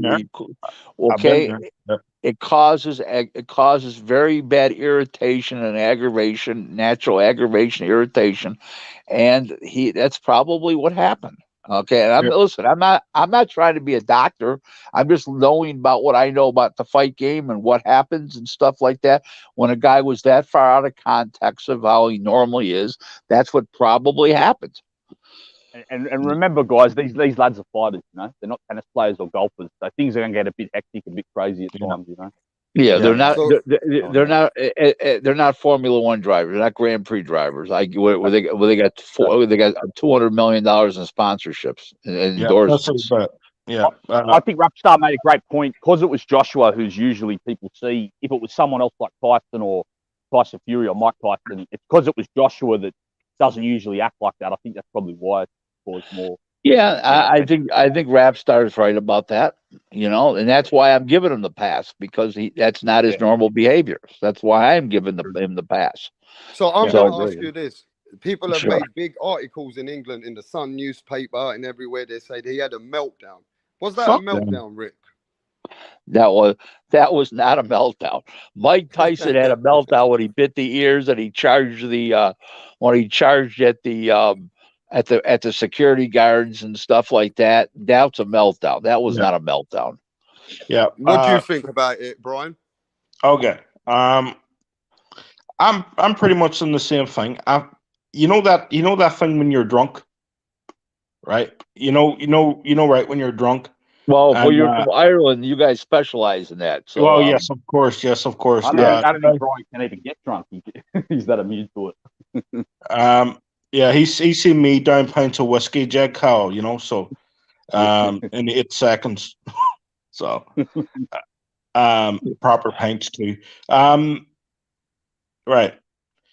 okay, it causes very bad irritation and aggravation, natural aggravation, irritation, and that's probably what happened. Okay, and listen, I'm not trying to be a doctor. I'm just knowing about what I know about the fight game and what happens and stuff like that. When a guy was that far out of context of how he normally is, that's what probably happened. And remember, guys, these lads are fighters. They're not tennis players or golfers. So things are going to get a bit hectic, a bit crazy at times. Yeah, Yeah. So they're not Formula One drivers. They're not Grand Prix drivers. Where they got $200 million in sponsorships and Yeah. That's endorsements. but yeah. I think Rapstar made a great point because it was Joshua who's usually people see. If it was someone else like Tyson or Tyson Fury or Mike Tyson, it's because it was Joshua that doesn't usually act like that. I think that's probably why it's caused more. Yeah, I think Rapstar is right about that. And that's why I'm giving him the pass because that's not his normal behavior. That's why I'm giving him the pass. So I'm Yeah, going I to agree. ask you this. People have Sure. made big articles in England, in the Sun newspaper and everywhere. They say he had a meltdown. Was that a Fuck them. meltdown, Rick? That was not a meltdown. Mike Tyson had a meltdown when he bit the ears and he charged at the security guards and stuff like that. That's a meltdown. That was Yeah. not a meltdown. Yeah. What do you think about it, Brian? Okay. I'm pretty much in the same thing. You know that thing when you're drunk, right? You know right when you're drunk. Well, And, you're from Ireland, you guys specialize in that. So, well, yes, of course. I don't think Brian can even get drunk. He's that immune to it. Yeah, he's seen me down pints of whiskey, Jack Cow, so in 8 seconds. So proper pints too. Right.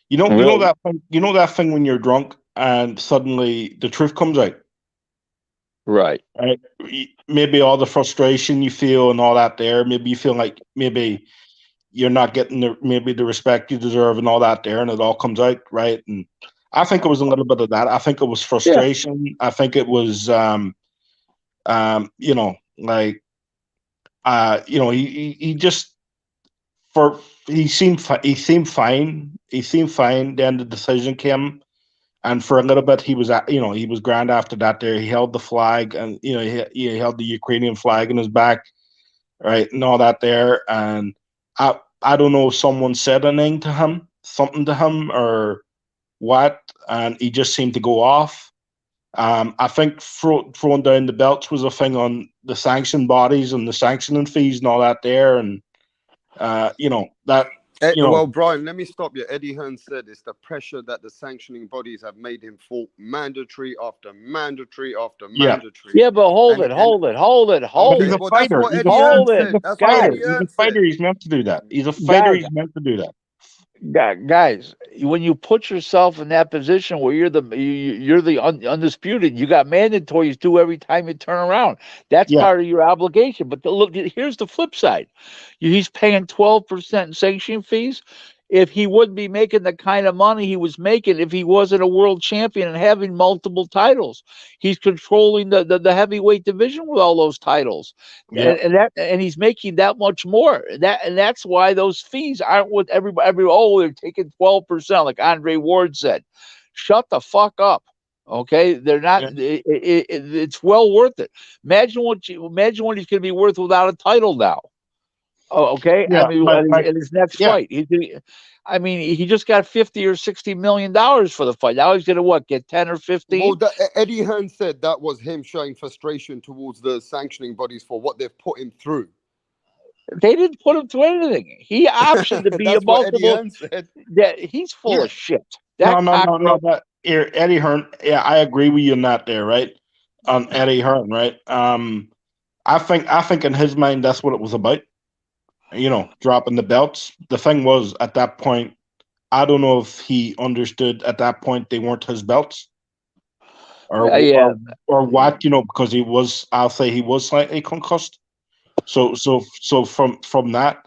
You know that thing when you're drunk and suddenly the truth comes out. right. Right. Maybe all the frustration you feel and all that there. Maybe you feel like maybe you're not getting the respect you deserve and all that there, and it all comes out, right? And I think it was a little bit of that. I think it was frustration. Yeah. I think it was he just he seemed fine. He seemed fine. Then the decision came. And for a little bit, he was he was grand after that. There, he held the flag, and he held the Ukrainian flag in his back, right, and all that there. And I don't know if someone said something to him, or what, and he just seemed to go off. I think throwing down the belts was a thing on the sanction bodies and the sanctioning fees and all that there, and that. Well, Brian, let me stop you. Eddie Hearn said it's the pressure that the sanctioning bodies have made him fall mandatory after mandatory after mandatory. Yeah, but hold it. He's a fighter. That's what Eddie Hearn said. That's what Eddie He's Hearn a fighter. said. He's meant to do that. He's a fighter. He's meant to do that. Guys, when you put yourself in that position where you're the undisputed, you got mandatories due every time you turn around. That's part of your obligation. But look, here's the flip side. He's paying 12% sanction fees. If he wouldn't be making the kind of money he was making if he wasn't a world champion and having multiple titles, he's controlling the heavyweight division with all those titles, and he's making that much more. That's why those fees aren't what everybody. They're taking 12%, like Andre Ward said. Shut the fuck up. Okay, they're not. It's well worth it. Imagine what he's going to be worth without a title now. Oh, okay. Yeah, in his next fight, he just got $50 or $60 million for the fight. Now he's going to get 10 or 15. Well, Eddie Hearn said that was him showing frustration towards the sanctioning bodies for what they've put him through. They didn't put him through anything. He optioned to be a multiple. He's full of shit. No. Eddie Hearn. Yeah, I agree with you on that there, right? On Eddie Hearn, right? I think in his mind that's what it was about. Dropping the belts. The thing was, at that point, I don't know if he understood at that point they weren't his belts, or what, because I'll say he was slightly concussed. So from that,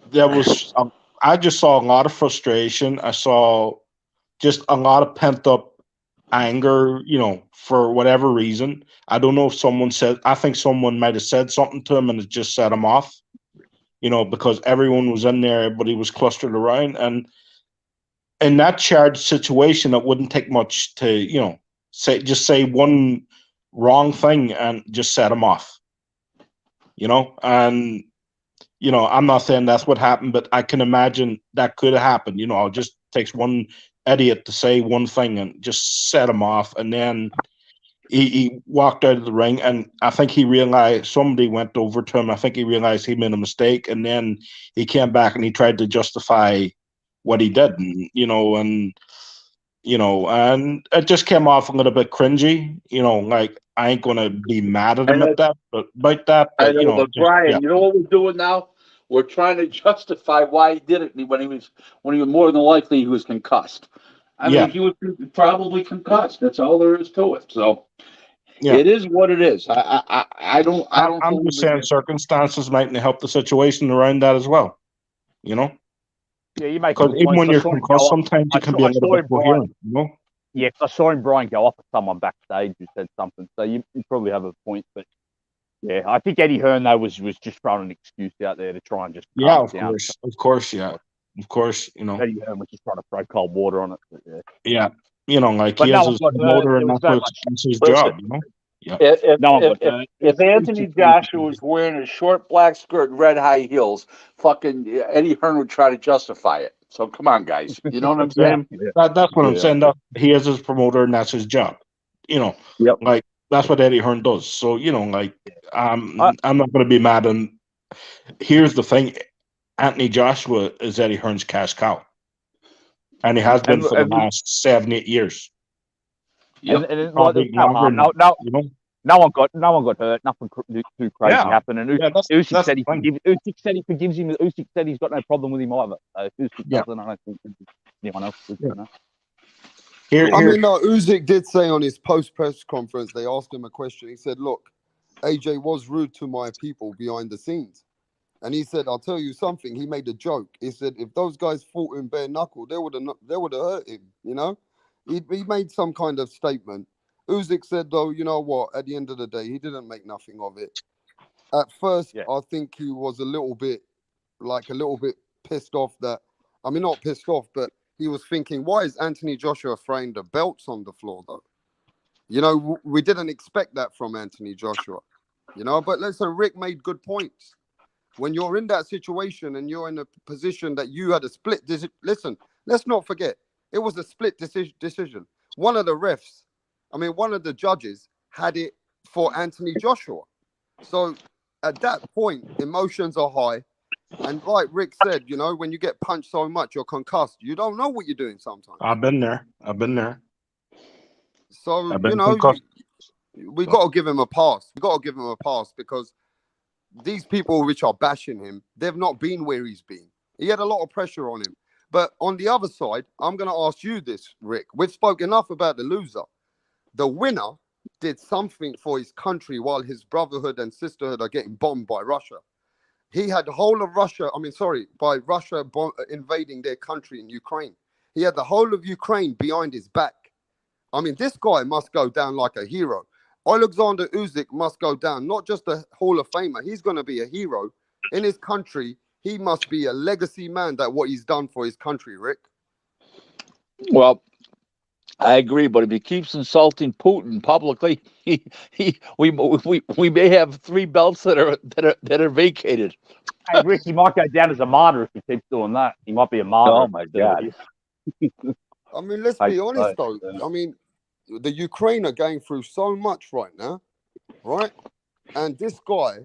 there was, I just saw a lot of frustration. I saw just a lot of pent up anger, for whatever reason. I don't know if I think someone might have said something to him and it just set him off. Because everyone was in there, everybody was clustered around. And in that charged situation, it wouldn't take much to, say one wrong thing and just set him off. And, I'm not saying that's what happened, but I can imagine that could have happened. It just takes one idiot to say one thing and just set him off. And then, he walked out of the ring, and I think he realized somebody went over to him. I think he realized he made a mistake, and then he came back and he tried to justify what he did, and and it just came off a little bit cringy. Like I ain't gonna be mad at him And about that, I but know, but Brian, yeah, you know what we're doing now? We're trying to justify why he did it when he was more than likely he was concussed. I yeah, mean, he was probably concussed. That's all there is to it. So yeah. it is what it is. I don't I'm just believe saying it. circumstances might help the situation around that as well. Yeah, you make a Because good even point. when I you're saw him go concussed, off. sometimes you I can saw, be a I little saw bit him, Brian. coherent. Yeah, I saw him, Brian, go off at someone backstage who said something. So you probably have a point, but yeah, I think Eddie Hearn though was just throwing an excuse out there to try and just Yeah, calm of it down. course, yeah, of course. Eddie Hearn was just trying to throw cold water on it. But yeah. Like But he no has one his got hurt. promoter, It and was very much. that's his Listen, job. Yeah. No one got hurt. if Anthony Joshua was wearing a short black skirt and red high heels, fucking Eddie Hearn would try to justify it. So come on, guys. You know what I'm Yeah, saying? that's what I'm Yeah. saying. That he is his promoter, and that's his job. Yep. Like that's what Eddie Hearn does. So like I, I'm not going to be mad. And here's the thing: Anthony Joshua is Eddie Hearn's cash cow, and he has been for the and last 7-8 years, Yep. and like, there's probably no longer harm. now. No one got hurt. Nothing too crazy Yeah, happened. And yeah, Usyk that's said the he thing. forgives. Usyk said he forgives him. Usyk said he's got no problem with him either. So if Usyk Yeah. doesn't, I don't think anyone else would. Yeah. Know. Here, I mean, no, Usyk did say on his post-press conference, they asked him a question. He said, look, AJ was rude to my people behind the scenes. And he said, I'll tell you something. He made a joke. He said, if those guys fought in bare knuckle, they would have hurt him, He made some kind of statement. Usyk said, though, you know what? At the end of the day, he didn't make nothing of it. At first, Yeah. I think he was a little bit pissed off that, I mean, not pissed off, but he was thinking, why is Anthony Joshua throwing the belts on the floor, though? We didn't expect that from Anthony Joshua, But listen, Rick made good points. When you're in that situation and you're in a position that you had a split decision, listen, let's not forget, it was a split decision. One of the judges had it for Anthony Joshua. So at that point, emotions are high. And like Rick said, when you get punched so much, you're concussed. You don't know what you're doing sometimes. I've been there. So, I've been concussed. we got to give him a pass. We got to give him a pass because these people which are bashing him, they've not been where he's been. He had a lot of pressure on him. But on the other side, I'm going to ask you this, Rick. We've spoken enough about the loser. The winner did something for his country while his brotherhood and sisterhood are getting bombed by Russia. He had the whole of Russia, by Russia invading their country in Ukraine. He had the whole of Ukraine behind his back. I mean, this guy must go down like a hero. Alexander Usyk must go down, not just a Hall of Famer. He's going to be a hero in his country. He must be a legacy man that what he's done for his country, Rick. Well, I agree, but if he keeps insulting Putin publicly, we may have 3 belts that are vacated. Hey, Rick, he might go down as a martyr if he keeps doing that. He might be a martyr. Oh my God! I mean, let's be honest though. I mean, the Ukraine are going through so much right now, right? And this guy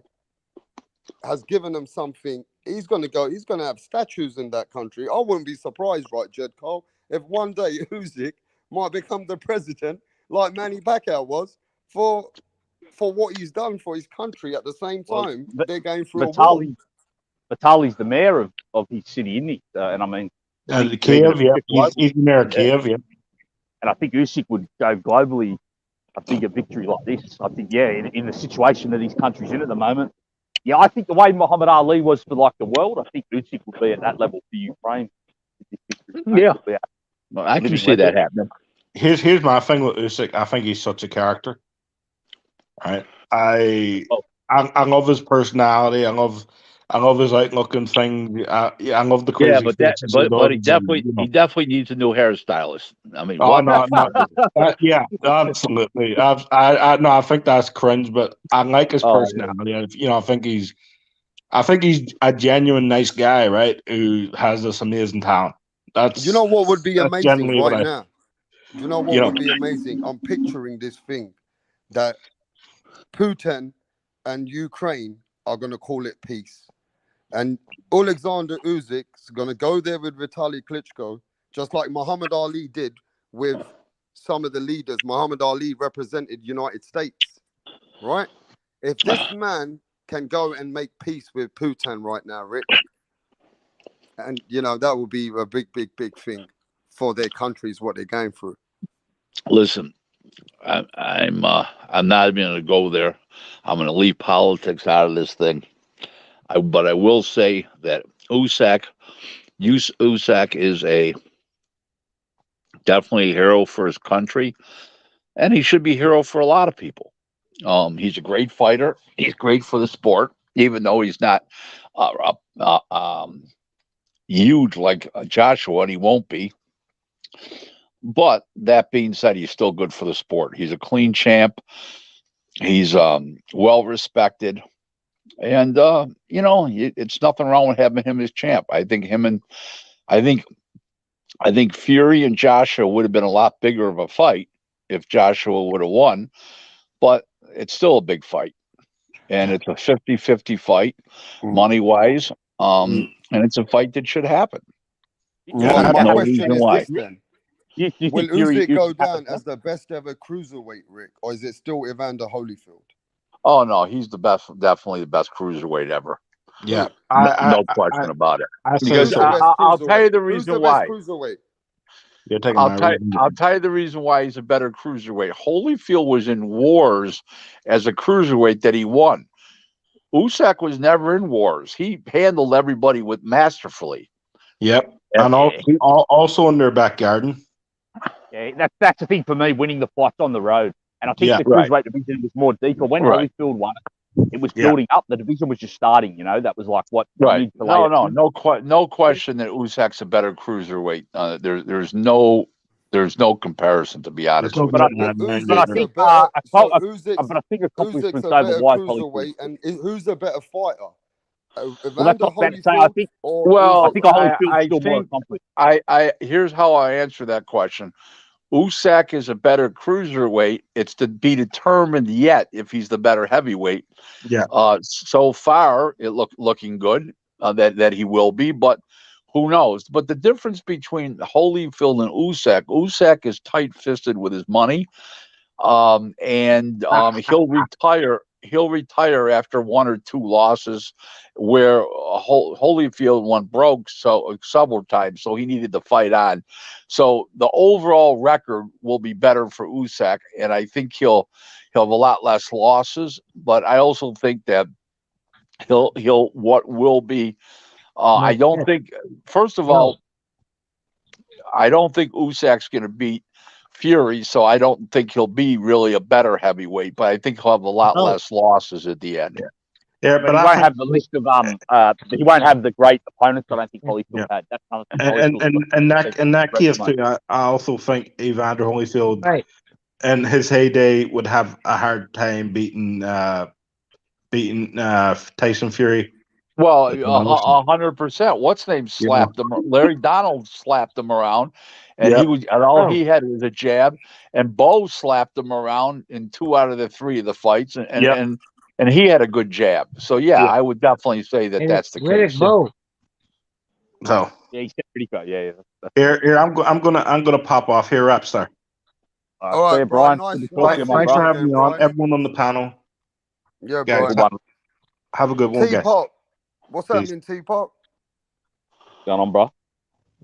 has given them something. He's going to have statues in that country. I wouldn't be surprised, right, Jed Cole, if one day Usyk might become the president like Manny Pacquiao was for what he's done for his country. At the same time, they're going through a war. Vitaly's the mayor of his city, isn't he? And I mean, Kiev, yeah. He's mayor of Kiev, yeah. And I think Usyk would go globally a bigger victory like this. I think, in the situation that his country's in at the moment. Yeah, I think the way Muhammad Ali was for the world, I think Usyk would be at that level for Ukraine. Yeah, well, I can see that happening. Here's my thing with Usyk. I think he's such a character. Right? I love his personality. I love his outlook and things. I love the crazy. Yeah, but he definitely needs a new hairstylist. I mean, yeah, absolutely. I think that's cringe, but I like his personality. Yeah. I think he's a genuine nice guy, right? Who has this amazing talent. What would be amazing right now? Would be amazing? I'm picturing this thing. that Putin and Ukraine are going to call it peace. And Alexander Usyk's going to go there with Vitaly Klitschko, just like Muhammad Ali did with some of the leaders. Muhammad Ali represented United States, right? If this man can go and make peace with Putin right now, Rick, and, that will be a big, big, big thing for their countries, what they're going through. Listen, I'm not even going to go there. I'm going to leave politics out of this thing. But I will say that Usyk is definitely a hero for his country, and he should be a hero for a lot of people. He's a great fighter. He's great for the sport, even though he's not huge like Joshua, and he won't be. But that being said, he's still good for the sport. He's a clean champ. He's well respected, and it's nothing wrong with having him as champ. I think Fury and Joshua would have been a lot bigger of a fight if Joshua would have won, but it's still a big fight, and it's a 50-50 fight, money wise, and it's a fight that should happen. My No question reason is why. this then. You think Will Fury Usyk go down as the best ever cruiserweight, Rick, or is it still Evander Holyfield? Oh no, he's the best, definitely the best cruiserweight ever. Yeah, No question about it. I say Because so. I'll tell you the Who's reason the why. best cruiserweight? You're taking I'll tell you the reason why he's a better cruiserweight. Holyfield was in wars as a cruiserweight that he won. Usyk was never in wars. He handled everybody with masterfully. Yep, and also in their back garden. Yeah, that's the thing for me, winning the fights on the road. And I think the cruiserweight division was more deeper. When Holyfield won it was building up. The division was just starting, That was like what... Right. No question that Usyk's a better cruiserweight. There's no comparison, to be honest with you. But I think Usyk's a better cruiserweight, and who's a better fighter? Evander Holyfield. Here's how I answer that question. Usyk is a better cruiserweight. It's to be determined yet if he's the better heavyweight. Yeah. So far, it looking good that he will be, but who knows? But the difference between Holyfield and Usyk is tight-fisted with his money, and he'll retire. He'll retire after one or two losses, where Holyfield went broke several times, so he needed to fight on. So the overall record will be better for Usyk, and I think he'll have a lot less losses. But I also think that I don't think. First of all, I don't think Usyk's going to beat Fury, so I don't think he'll be really a better heavyweight, but I think he'll have a lot less losses at the end. Yeah, but he won't have the list of he won't have the great opponents that I think Holyfield had. That's and that case too. I also think Evander Holyfield in his heyday would have a hard time beating Tyson Fury. Well, 100%. What's name slapped him? Larry Donald slapped him around, and he had was a jab. And Bo slapped him around in 2 out of the 3 of the fights, and he had a good jab. So I would definitely say that's the case. So he's pretty good. Yeah. Here, I'm gonna pop off here, Rapstar. All right, Brian. Nice thanks for having me on. Everyone on the panel. Yeah, guys, Brian. Have a good one, guys. What's happening, T-Pop? Going on, bro?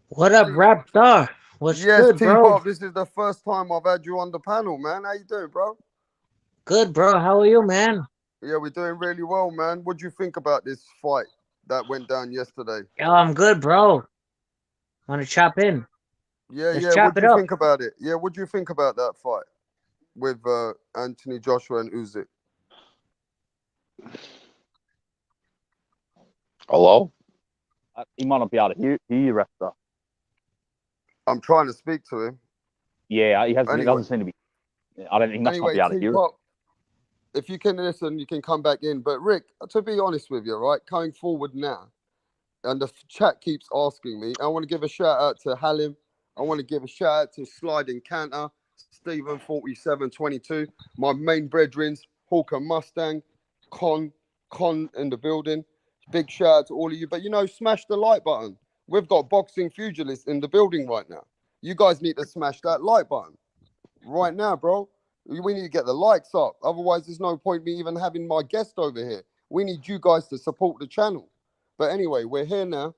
What up, Rapstar? What's good, bro? T-Pop, this is the first time I've had you on the panel, man. How you doing, bro? Good, bro. How are you, man? Yeah, we're doing really well, man. What do you think about this fight that went down yesterday? Yo, I'm good, bro. Want to chop in? What do you think about it? Yeah, what do you think about that fight with Anthony Joshua and Usyk? Hello? He might not be able to hear you, Rapstar. I'm trying to speak to him. Yeah, he doesn't seem to be. I don't think he must not be able to hear it. If you can listen, you can come back in. But Rick, to be honest with you, right, going forward now, and the chat keeps asking me, I want to give a shout out to Halim. I want to give a shout out to Sliding Canter, Stephen 4722. My main brethrens, Hawker Mustang, Con in the building. Big shout out to all of you. But smash the like button. We've got boxing pugilists in the building right now. You guys need to smash that like button right now, bro. We need to get the likes up. Otherwise, there's no point me even having my guest over here. We need you guys to support the channel. But anyway, we're here now.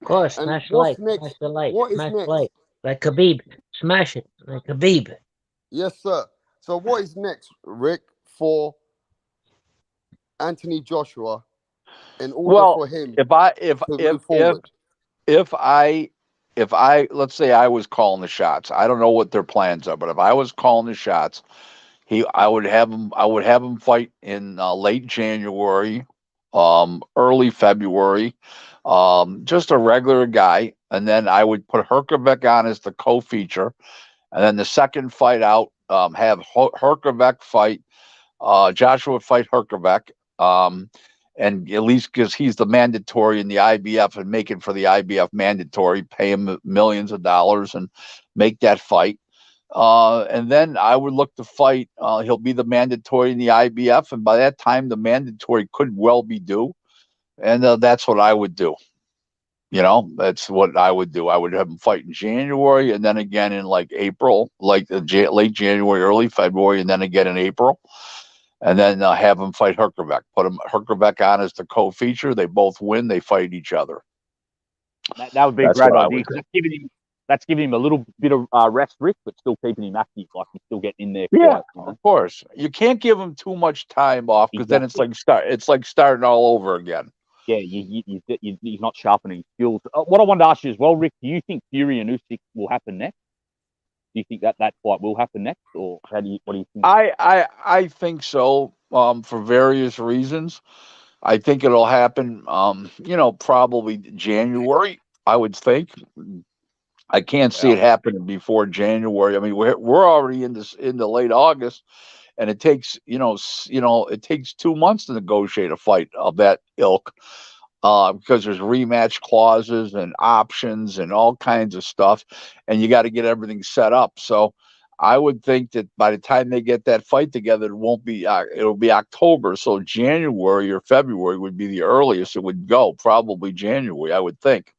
Of course, And smash the what's like. next? Smash the like. What is Smash next? the like. Like Khabib. Smash it. Like Khabib. Yes, sir. So what is next, Rick, for Anthony Joshua in order for him to move forward? If I let's say I was calling the shots, I don't know what their plans are, but if I was calling the shots, I would have him fight in late January, early February, just a regular guy, and then I would put Herkovec on as the co-feature, and then the second fight out, have Herkovec fight Joshua fight Herkovec, and at least because he's the mandatory in the IBF and make it for the IBF mandatory, pay him millions of dollars and make that fight. And then I would look to fight. He'll be the mandatory in the IBF, and by that time, the mandatory could well be due. And that's what I would do. That's what I would do. I would have him fight in January, and then again in like April, like late January, early February, and then again in April. And then have him fight Herkovec. Put Herkovec on as the co-feature. They both win. They fight each other. That would be a great idea. That's giving him a little bit of rest, Rick, but still keeping him active, like he's still getting in there. Yeah, of course. You can't give him too much time off because then it's like starting all over again. Yeah, he's not sharpening his skills. What I wanted to ask you as well, Rick, do you think Fury and Usyk will happen next? Do you think that fight will happen next, or what do you think? I think so, for various reasons. I think it'll happen, probably January, I would think. I can't see it happening before January. I mean, we're already in the late August, and it takes it takes 2 months to negotiate a fight of that ilk. Because there's rematch clauses and options and all kinds of stuff, and you got to get everything set up. So I would think that by the time they get that fight together, it'll be October. So January or February would be the earliest it would go, probably January, I would think.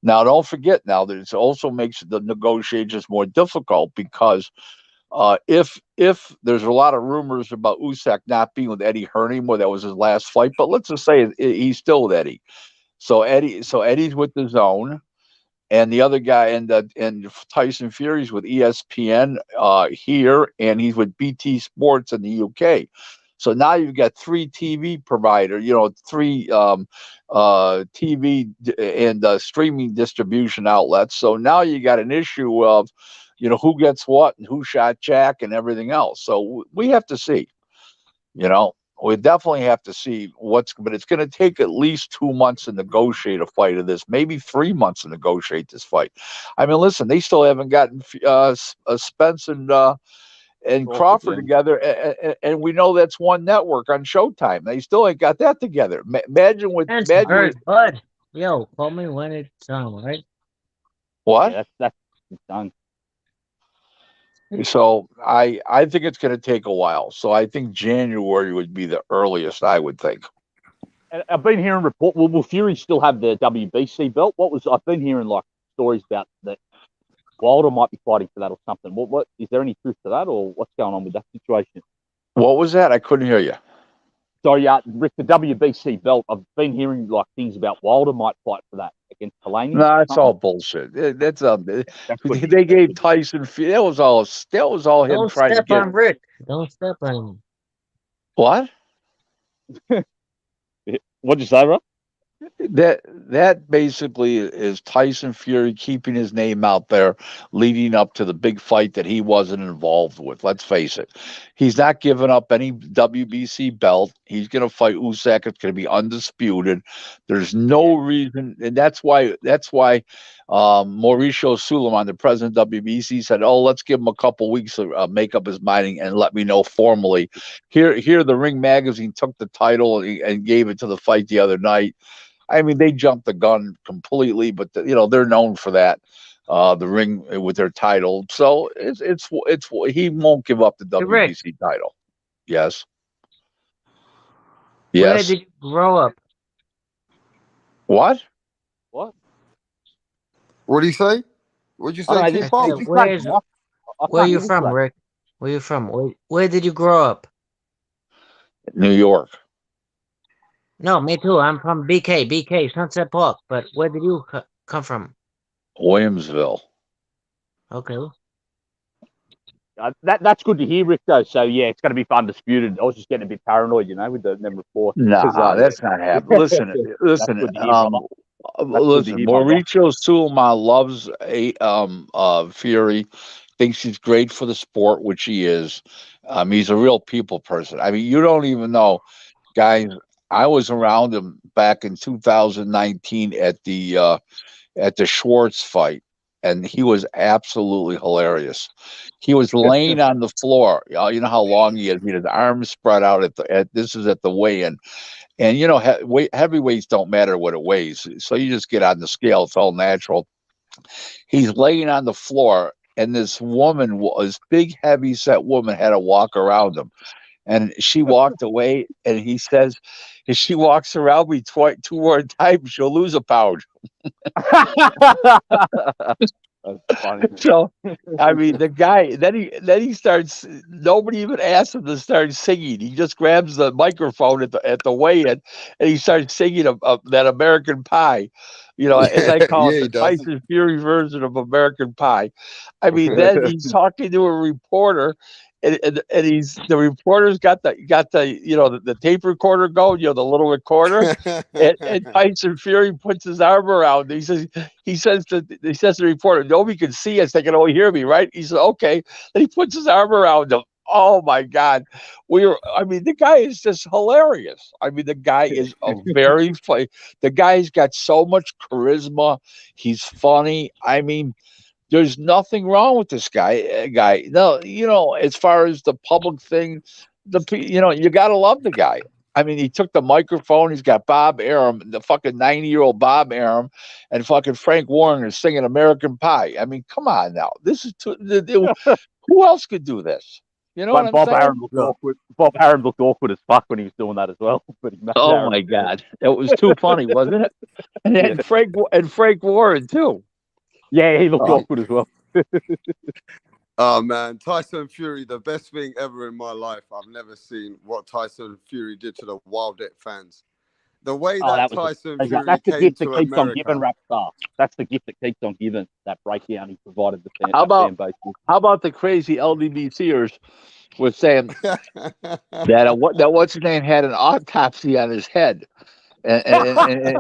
Now, don't forget now that it also makes the negotiations more difficult because if there's a lot of rumors about Usyk not being with Eddie Hearn anymore, that was his last fight. But let's just say he's still with Eddie. So Eddie's with the Zone, and the other guy and Tyson Fury's with ESPN here, and he's with BT Sports in the UK. So now you've got 3 TV provider, 3 TV and streaming distribution outlets. So now you got an issue of who gets what and who shot Jack and everything else. So we have to see, we definitely have to see but it's going to take at least 2 months to negotiate a fight of this, maybe 3 months to negotiate this fight. I mean, listen, they still haven't gotten Spence and Crawford together, and we know that's one network on Showtime. They still ain't got that together. Imagine Bud. Yo, call me when it's done, right? What? Yeah, that's done. So I think it's going to take a while. So I think January would be the earliest, I would think. I've been hearing report. Will Fury still have the WBC belt? I've been hearing like stories about that Wilder might be fighting for that or something. What is there any truth to that, or what's going on with that situation? What was that? I couldn't hear you. Sorry, Rick, the WBC belt. I've been hearing like things about Wilder might fight for that against Delaney. No, it's all bullshit. They gave Tyson. That was all him Don't trying to step get. on Rick. Don't step on him. What? What'd you say, bro? That basically is Tyson Fury keeping his name out there leading up to the big fight that he wasn't involved with. Let's face it. He's not giving up any WBC belt. He's going to fight Usyk. It's going to be undisputed. There's no reason. And that's why Mauricio Suleiman, the president of WBC, said, let's give him a couple weeks to make up his mind and let me know formally. Here, the Ring Magazine took the title and gave it to the fight the other night. I mean, they jumped the gun completely, but they're known for that. the ring with their title. So it's he won't give up the Hey, Rick, WBC title. Yes. where Yes. did you grow up? What? What? What do you say? What'd you I don't say, know. King I Pop? said, This like, where's I where can't you listen to from, that. Rick? Where you from? Where did you grow up? New York. No, me too. I'm from BK, Sunset Park. But where did you come from? Williamsville. Okay. That's good to hear, Rick. Though, so yeah, it's going to be for Undisputed. I was just getting a bit paranoid, with the them reports. Nah, that's not happening. Listen, That's good to hear, brother. That's good to listen. hear, my brother. Mauricio Sulaiman loves Fury. Thinks he's great for the sport, which he is. He's a real people person. I mean, you don't even know, guys. I was around him back in 2019 at the Schwartz fight, and he was absolutely hilarious. He was laying on the floor. You know how long he is. He had his arms spread out this is at the weigh-in, and heavyweights don't matter what it weighs, so you just get on the scale. It's all natural. He's laying on the floor, and this big, heavy-set woman had to walk around him. And she walked away, and he says, if she walks around me two more times, she'll lose a pound. That's funny. So, I mean, the guy, then he starts, nobody even asks him to start singing. He just grabs the microphone at the weigh-in, and he starts singing that American Pie, as I call Yeah, it, he the does. Tyson Fury version of American Pie. I mean, then he's talking to a reporter, and the reporter's got the the tape recorder going, the little recorder, and Tyson Fury puts his arm around him. He says to the reporter, nobody can see us, they can only hear me, right? He said, okay. Then he puts his arm around him. Oh my God. The guy is just hilarious. I mean, the guy is the guy's got so much charisma. He's funny. I mean, there's nothing wrong with this guy. No, as far as the public thing, you got to love the guy. I mean, he took the microphone. He's got Bob Arum, the fucking 90-year-old Bob Arum, and fucking Frank Warren is singing American Pie. I mean, come on now. This is who else could do this? You know what I'm Bob saying? Arum looked awkward. Bob Arum looked awkward as fuck when he was doing that as well. But Oh my God, it was too funny, wasn't it? And Frank Warren too. Yeah, he looked awkward as well. Oh man, Tyson Fury, the best thing ever in my life. I've never seen what Tyson Fury did to the Wild fans. The way that Tyson Fury that's the came gift to that keeps on America. giving, Rapstar. That's the gift that keeps on giving. That breakdown he provided the fan. How about fan base. how about the crazy LDBCers were saying that what's his name had an autopsy on his head. And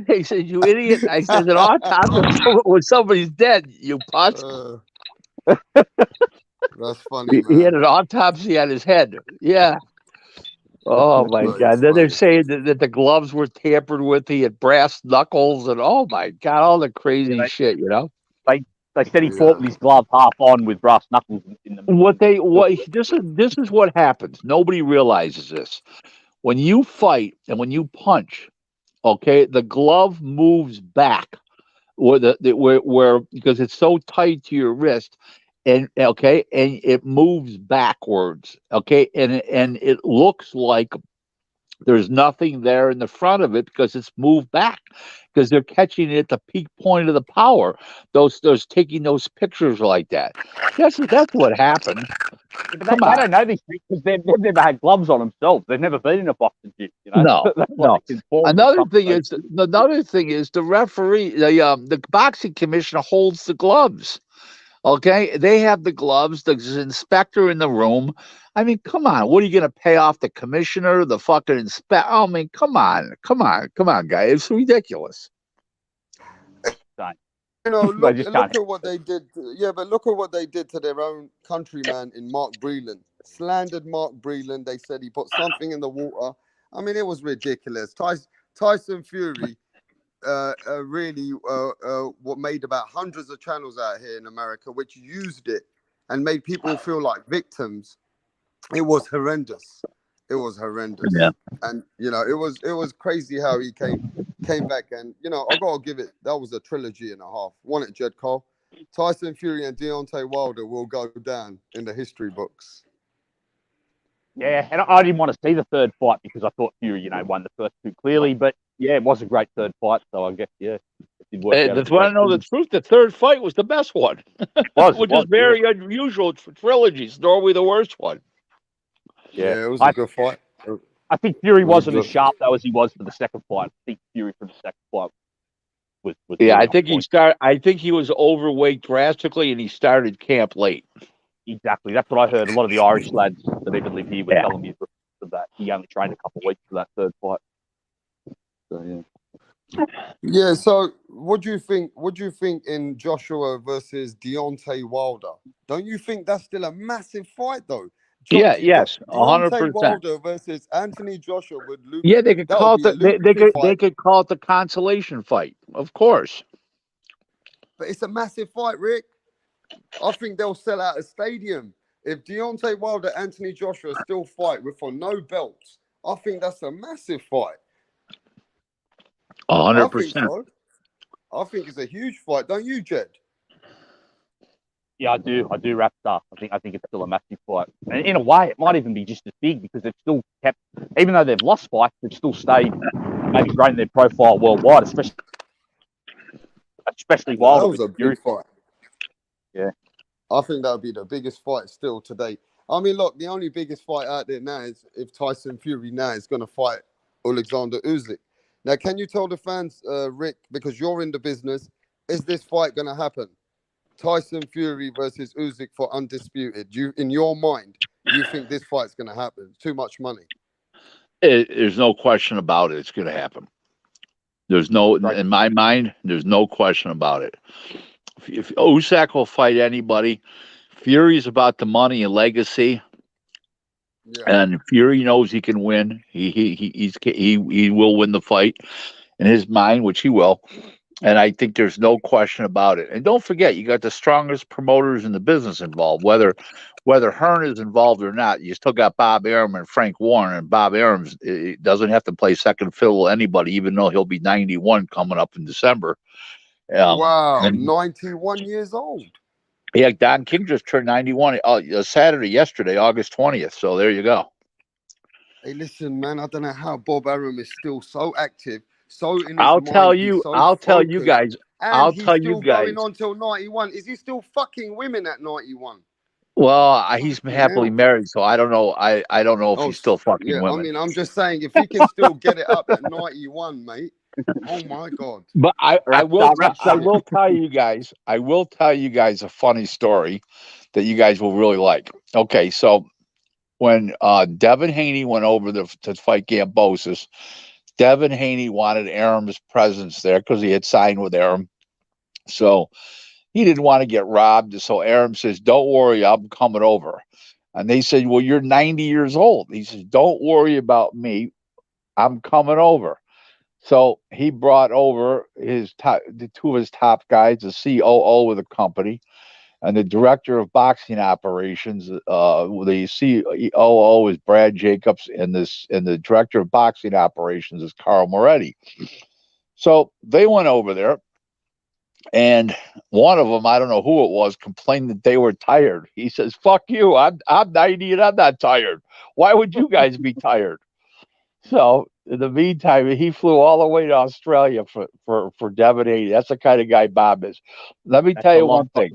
they said, "You idiot!" I said, "An autopsy when somebody's dead, you putz." That's funny, man. He had an autopsy on his head. Yeah. Oh my God! Then they're saying that the gloves were tampered with. He had brass knuckles, and oh my God, all the crazy shit. They said he fought with his glove half on with brass knuckles in the. This is what happens. Nobody realizes this. When you fight and when you punch, okay, the glove moves back, where because it's so tight to your wrist, and it moves backwards, and it looks like there's nothing there in the front of it because it's moved back because they're catching it at the peak point of the power. Those taking those pictures like that. That's what happened. But they don't know these things because they've never had gloves on themselves. They've never been in a boxing gym. No. Another thing is the referee, the boxing commissioner holds the gloves. Okay, they have the gloves. There's an inspector in the room. I mean, come on. What are you going to pay off the commissioner, the fucking inspector? I mean, come on, guys. It's ridiculous. Look at what they did. But look at what they did to their own countryman in Mark Breland. Slandered Mark Breland. They said he put something in the water. I mean, it was ridiculous. Tyson Fury really what made about hundreds of channels out here in America, which used it and made people feel like victims. It was horrendous. Yeah. And it was crazy how he came came back, and I gotta give it. That was a trilogy and a half. Won it, Jed Cole. Tyson Fury and Deontay Wilder will go down in the history books. Yeah, and I didn't want to see the third fight because I thought Fury, won the first two clearly. But yeah, it was a great third fight, so I guess it did work out. If you want to know the truth, the third fight was the best one, which is very unusual for trilogies. Normally the worst one. Yeah, it was a good fight. I think Fury wasn't as sharp though as he was for the second fight. I think Fury for the second fight was yeah. I think I think he was overweight drastically, and he started camp late. Exactly. That's what I heard. A lot of the Irish lads that even live here were telling me that he only trained a couple of weeks for that third fight. So yeah. Yeah. So what do you think? What do you think in Joshua versus Deontay Wilder? Don't you think that's still a massive fight though? Yes, 100%. Deontay Wilder versus Anthony Joshua would lose. Yeah, they could call it they could call it the consolation fight, of course. But it's a massive fight, Rick. I think they'll sell out a stadium. If Deontay Wilder, Anthony Joshua still fight for no belts, I think that's a massive fight. 100%. I think it's a huge fight, don't you, Jed? Yeah, I do. I do, Rapstar. I think it's still a massive fight. And in a way, it might even be just as big because they've still kept, even though they've lost fights, they've still stayed, maybe grown their profile worldwide, especially Wilder. That was a big fight. Yeah. I think that would be the biggest fight still today. I mean, look, the only biggest fight out there now is if Tyson Fury now is going to fight Alexander Usyk. Now, can you tell the fans, Rick, because you're in the business, is this fight going to happen? Tyson Fury versus Usyk for undisputed. In your mind, you think this fight's going to happen? Too much money. There's no question about it. It's going to happen. In my mind, there's no question about it. If Usyk will fight anybody, Fury's about the money and legacy. Yeah. And Fury knows he can win. He will win the fight in his mind, which he will. And I think there's no question about it. And don't forget, you got the strongest promoters in the business involved. Whether Hearn is involved or not, you still got Bob Arum and Frank Warren. And Bob Arum doesn't have to play second fiddle to anybody, even though he'll be 91 coming up in December. Wow, 91 years old. Yeah, Don King just turned 91 yesterday, August 20th. So there you go. Hey, listen, man, I don't know how Bob Arum is still so active. I'll tell you guys. Going on till 91. Is he still fucking women at 91? Well, he's happily married, so I don't know. I don't know if he's still fucking women. I mean, I'm just saying, if he can still get it up at 91, mate. Oh my God! But I will tell you guys. I will tell you guys a funny story that you guys will really like. Okay, so when Devin Haney went over to fight Gambosis, Devin Haney wanted Arum's presence there because he had signed with Arum. So he didn't want to get robbed. So Arum says, "Don't worry, I'm coming over." And they said, "Well, you're 90 years old." He says, "Don't worry about me. I'm coming over." So he brought over the two of his top guys, the COO of the company and the director of boxing operations. The COO is Brad Jacobs, and the director of boxing operations is Carl Moretti. So they went over there, and one of them, I don't know who it was, complained that they were tired. He says, "Fuck you! I'm 90 and I'm not tired. Why would you guys be tired?" So in the meantime, he flew all the way to Australia for Devin Haney. That's the kind of guy Bob is. Let me tell you one thing.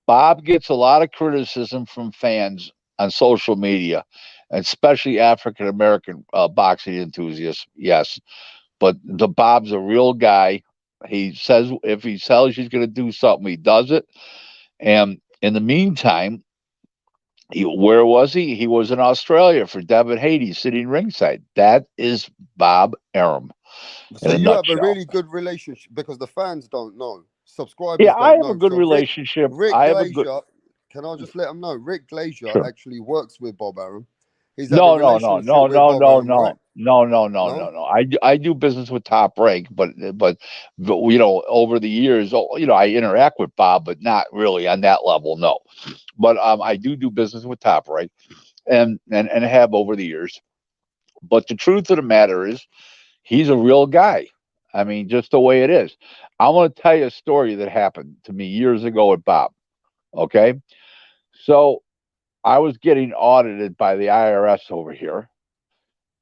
Bob gets a lot of criticism from fans on social media, especially African American boxing enthusiasts. Yes, but Bob's a real guy. He says if he tells you he's going to do something, he does it. And in the meantime, where was he? He was in Australia for Devin Haney, sitting ringside. That is Bob Arum. So you have a really good relationship because the fans don't know. Subscribers don't know. I have a good relationship. Rick Glazier, can I just let them know? Rick Glazier actually works with Bob Arum. No. I do business with Top Rank, but over the years, I interact with Bob, but not really on that level. No, but I do business with Top Rank, and have over the years. But the truth of the matter is, he's a real guy. I mean, just the way it is. I'm going to tell you a story that happened to me years ago with Bob. Okay. So I was getting audited by the IRS over here,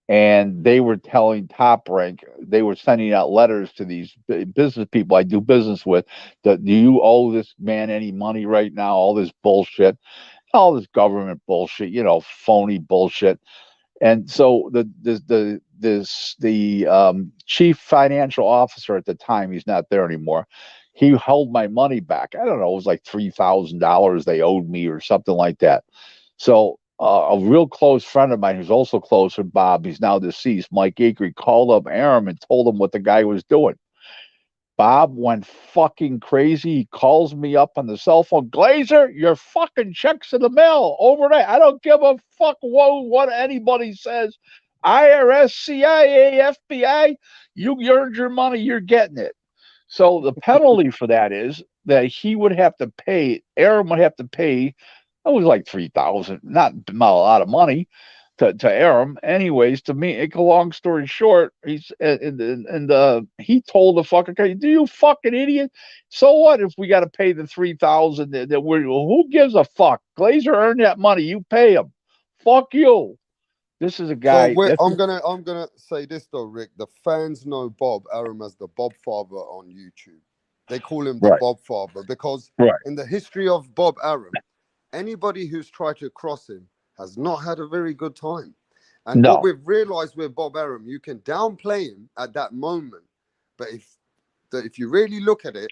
and they were telling Top Rank, they were sending out letters to these business people I do business with, that do you owe this man any money right now? All this bullshit, all this government bullshit, phony bullshit. And so the chief financial officer at the time, he's not there anymore. He held my money back. I don't know, it was like $3,000 they owed me or something like that. So a real close friend of mine who's also close with Bob, he's now deceased, Mike Akery, called up Aram and told him what the guy was doing. Bob went fucking crazy. He calls me up on the cell phone. Glazer, your fucking check's in the mail overnight. I don't give a fuck what anybody says. IRS, CIA, FBI, you earned your money. You're getting it. So the penalty for that is that he would have to pay, Aram would have to pay, it was like 3,000, not a lot of money to Aram. Anyways, to make a long story short, he told the fucking guy, "Do you fucking idiot? So what if we got to pay the 3,000? Who gives a fuck? Glazer earned that money. You pay him. Fuck you." This is a guy. So I'm gonna say this though, Rick. The fans know Bob Aram as the Bob Father on YouTube. They call him the Bob Father because in the history of Bob Aram, anybody who's tried to cross him has not had a very good time. And what we've realized with Bob Aram, you can downplay him at that moment, but if you really look at it,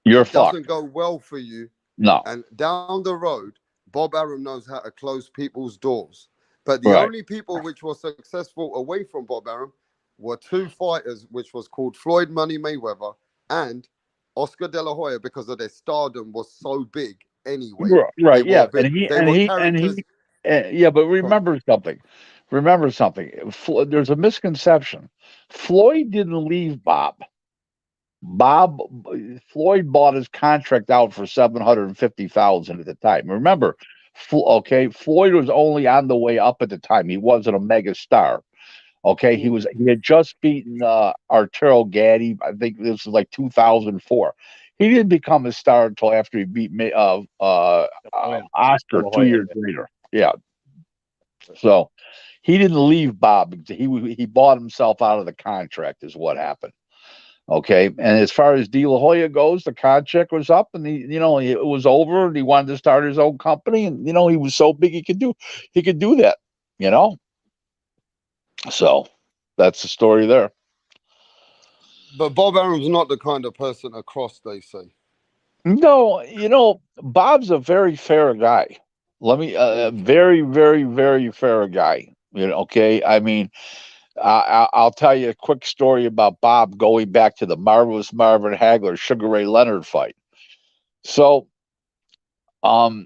it doesn't go well for you. No. And down the road, Bob Aram knows how to close people's doors. But the only people which were successful away from Bob Aram were two fighters, which was called Floyd Money Mayweather and Oscar De La Hoya, because of their stardom was so big anyway. Right, yeah. But remember something. There's a misconception. Floyd didn't leave Bob. Floyd bought his contract out for $750,000 at the time. Remember, Floyd was only on the way up at the time. He wasn't a mega star. Okay, he had just beaten Arturo Gatti. I think this was like 2004. He didn't become a star until after he beat Oscar 2 years later. Yeah. So he didn't leave Bob. He bought himself out of the contract is what happened. Okay, and as far as De La Hoya goes, the contract was up, and it was over, and he wanted to start his own company, and he was so big he could do that. So that's the story there. But Bob Aram's not the kind of person to cross, they say. No, Bob's a very fair guy. Very, very, very fair guy. Okay. I mean, I'll tell you a quick story about Bob going back to the Marvelous Marvin Hagler Sugar Ray Leonard fight. So, Hagler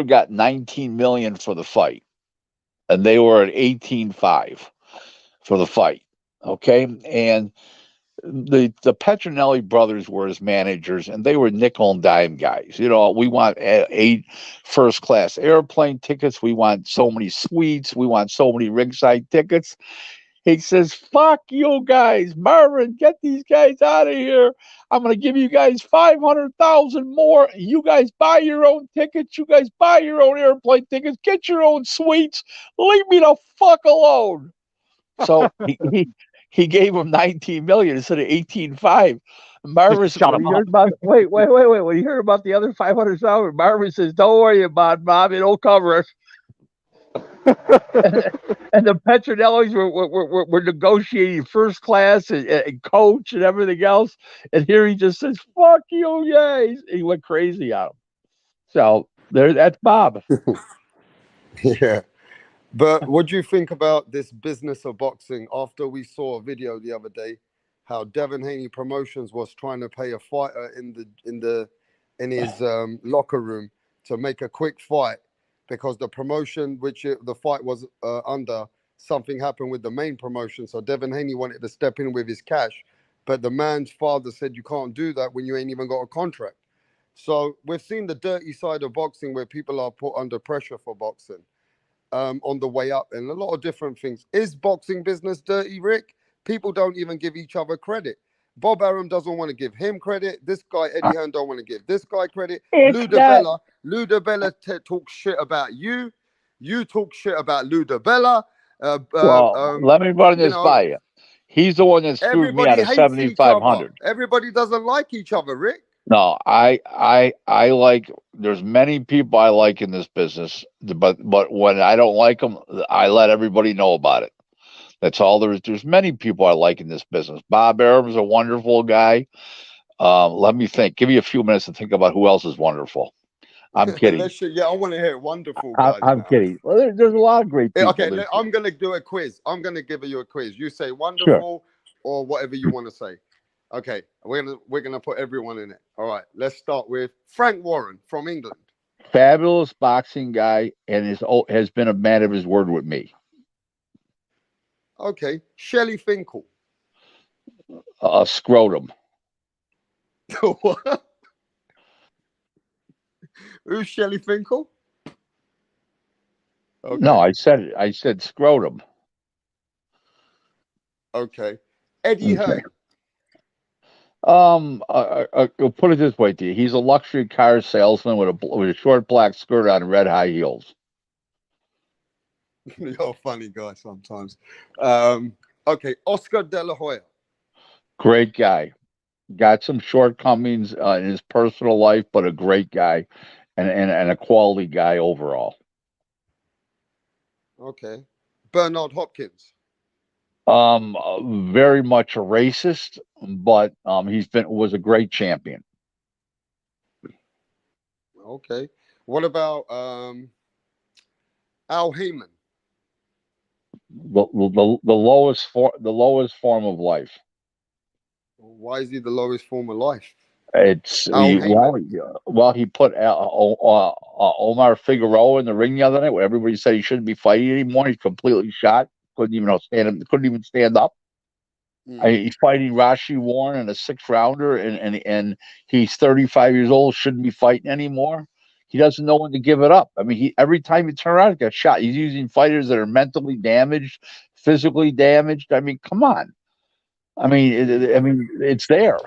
got $19 million for the fight, and they were at 18.5 for the fight. Okay, and the Petronelli brothers were his managers, and they were nickel and dime guys. We want 8 first-class airplane tickets. We want so many suites. We want so many ringside tickets. He says, "Fuck you guys, Marvin, get these guys out of here. I'm going to give you guys 500,000 more. You guys buy your own tickets. You guys buy your own airplane tickets. Get your own suites. Leave me the fuck alone." So he gave him 19 million instead of 18.5. Marvin said, wait. When you heard about the other 500,000, Marvin says, "Don't worry about it, Bob. It'll cover us." and the Petronellis were negotiating first class and coach and everything else. And here he just says, "Fuck you guys." He went crazy on him. So that's Bob. Yeah. But what do you think about this business of boxing after we saw a video the other day how Devin Haney Promotions was trying to pay a fighter in his locker room to make a quick fight because the promotion the fight was under, something happened with the main promotion, so Devin Haney wanted to step in with his cash, but the man's father said you can't do that when you ain't even got a contract. So we've seen the dirty side of boxing where people are put under pressure for boxing on the way up and a lot of different things. Is boxing business dirty, Rick? People don't even give each other credit. Bob Arum doesn't want to give him credit. This guy, Eddie Hearn, don't want to give this guy credit. Lou DiBella talks shit about you. You talk shit about Lou DiBella. Let me run this by you. He's the one that screwed me out Everybody of hates each other. 7,500. Everybody doesn't like each other, Rick. No, I like. There's many people I like in this business, but when I don't like them, I let everybody know about it. That's all there is. There's many people I like in this business. Bob Arum's a wonderful guy. Let me think. Give me a few minutes to think about who else is wonderful. I'm kidding. I want to hear wonderful guys. I'm kidding. Well, there's a lot of great people. Okay, I'm going to do a quiz. I'm going to give you a quiz. You say wonderful or whatever you want to say. Okay, we're gonna put everyone in it. All right, let's start with Frank Warren from England. Fabulous boxing guy, and has been a man of his word with me. Okay, Shelley Finkel. Scrotum. What? Who's Shelley Finkel? Okay. No, I said scrotum. Okay, Eddie Hearn. I'll put it this way to you: he's a luxury car salesman with a short black skirt on, red high heels. You're a funny guy sometimes. Okay, Oscar De La Hoya. Great guy. Got some shortcomings in his personal life, but a great guy, and a quality guy overall. Okay, Bernard Hopkins. Very much a racist, but was a great champion. Okay, what about Al Heyman? The lowest form of life. Why is he the lowest form of life? He put Omar Figueroa in the ring the other night where everybody said he shouldn't be fighting anymore. He's completely shot. Couldn't even stand up. He's fighting Rashi Warren in a 6-rounder, and he's 35 years old, shouldn't be fighting anymore. He doesn't know when to give it up. I mean, every time he turns around, he gets shot. He's using fighters that are mentally damaged, physically damaged. I mean, come on. I mean, it's there.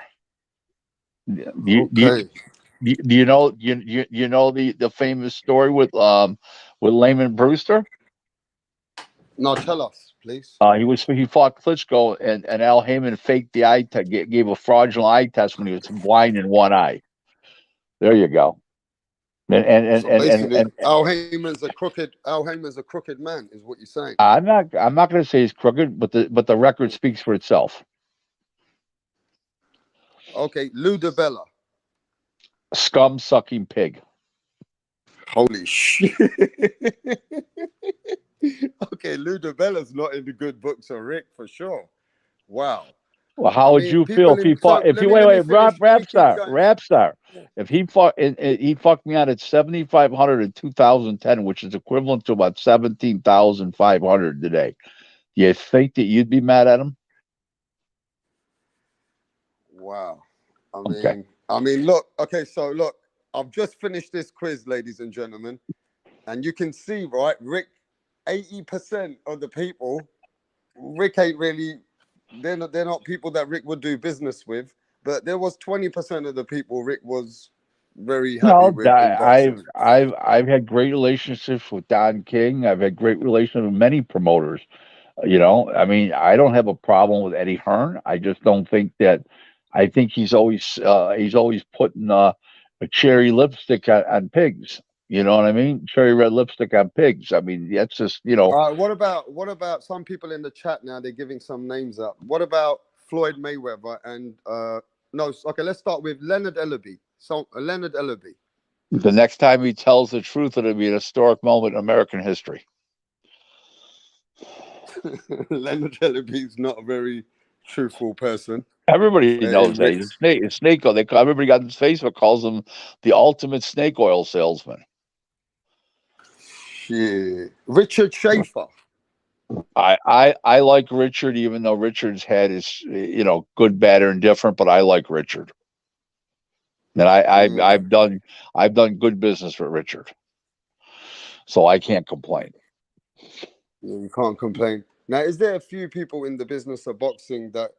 Okay. You know the famous story with Lehman Brewster? No, tell us, please. He fought Klitschko, and Al Heyman faked the eye test, gave a fraudulent eye test when he was blind in one eye. There you go. And Al Heyman's a crooked man, is what you're saying. I'm not going to say he's crooked, but the record speaks for itself. Okay, Lou DiBella. Scum sucking pig. Holy shit. Okay, Lou DiBella's not in the good books of Rick for sure. Wow. Well, how would you feel if he fought? Rap star. If he fought, he fucked me out at 7,500 in 2010, which is equivalent to about 17,500 today. Do you think that you'd be mad at him? Wow. I mean, look. Okay, so look, I've just finished this quiz, ladies and gentlemen, and you can see, right, Rick. 80% of the people, Rick ain't really. They're not people that Rick would do business with, but there was 20% of the people Rick was very happy with. I've had great relationships with Don King. I've had great relations with many promoters. You know, I mean, I don't have a problem with Eddie Hearn. I just don't think that. I think he's always putting a cherry lipstick on pigs. You know what I mean? Cherry red lipstick on pigs. I mean, that's just, you know. What about some people in the chat now? They're giving some names up. What about Floyd Mayweather and let's start with Leonard Ellaby. So Leonard Ellaby. The next time he tells the truth, it'll be an historic moment in American history. Leonard Ellaby's not a very truthful person. Everybody knows that. He's a snake oil. Everybody got his Facebook calls him the ultimate snake oil salesman. Shit. Richard Schaefer. I like Richard, even though Richard's had his, good, bad, or indifferent, but I like Richard. And I've done good business with Richard. So I can't complain. You can't complain. Now, is there a few people in the business of boxing that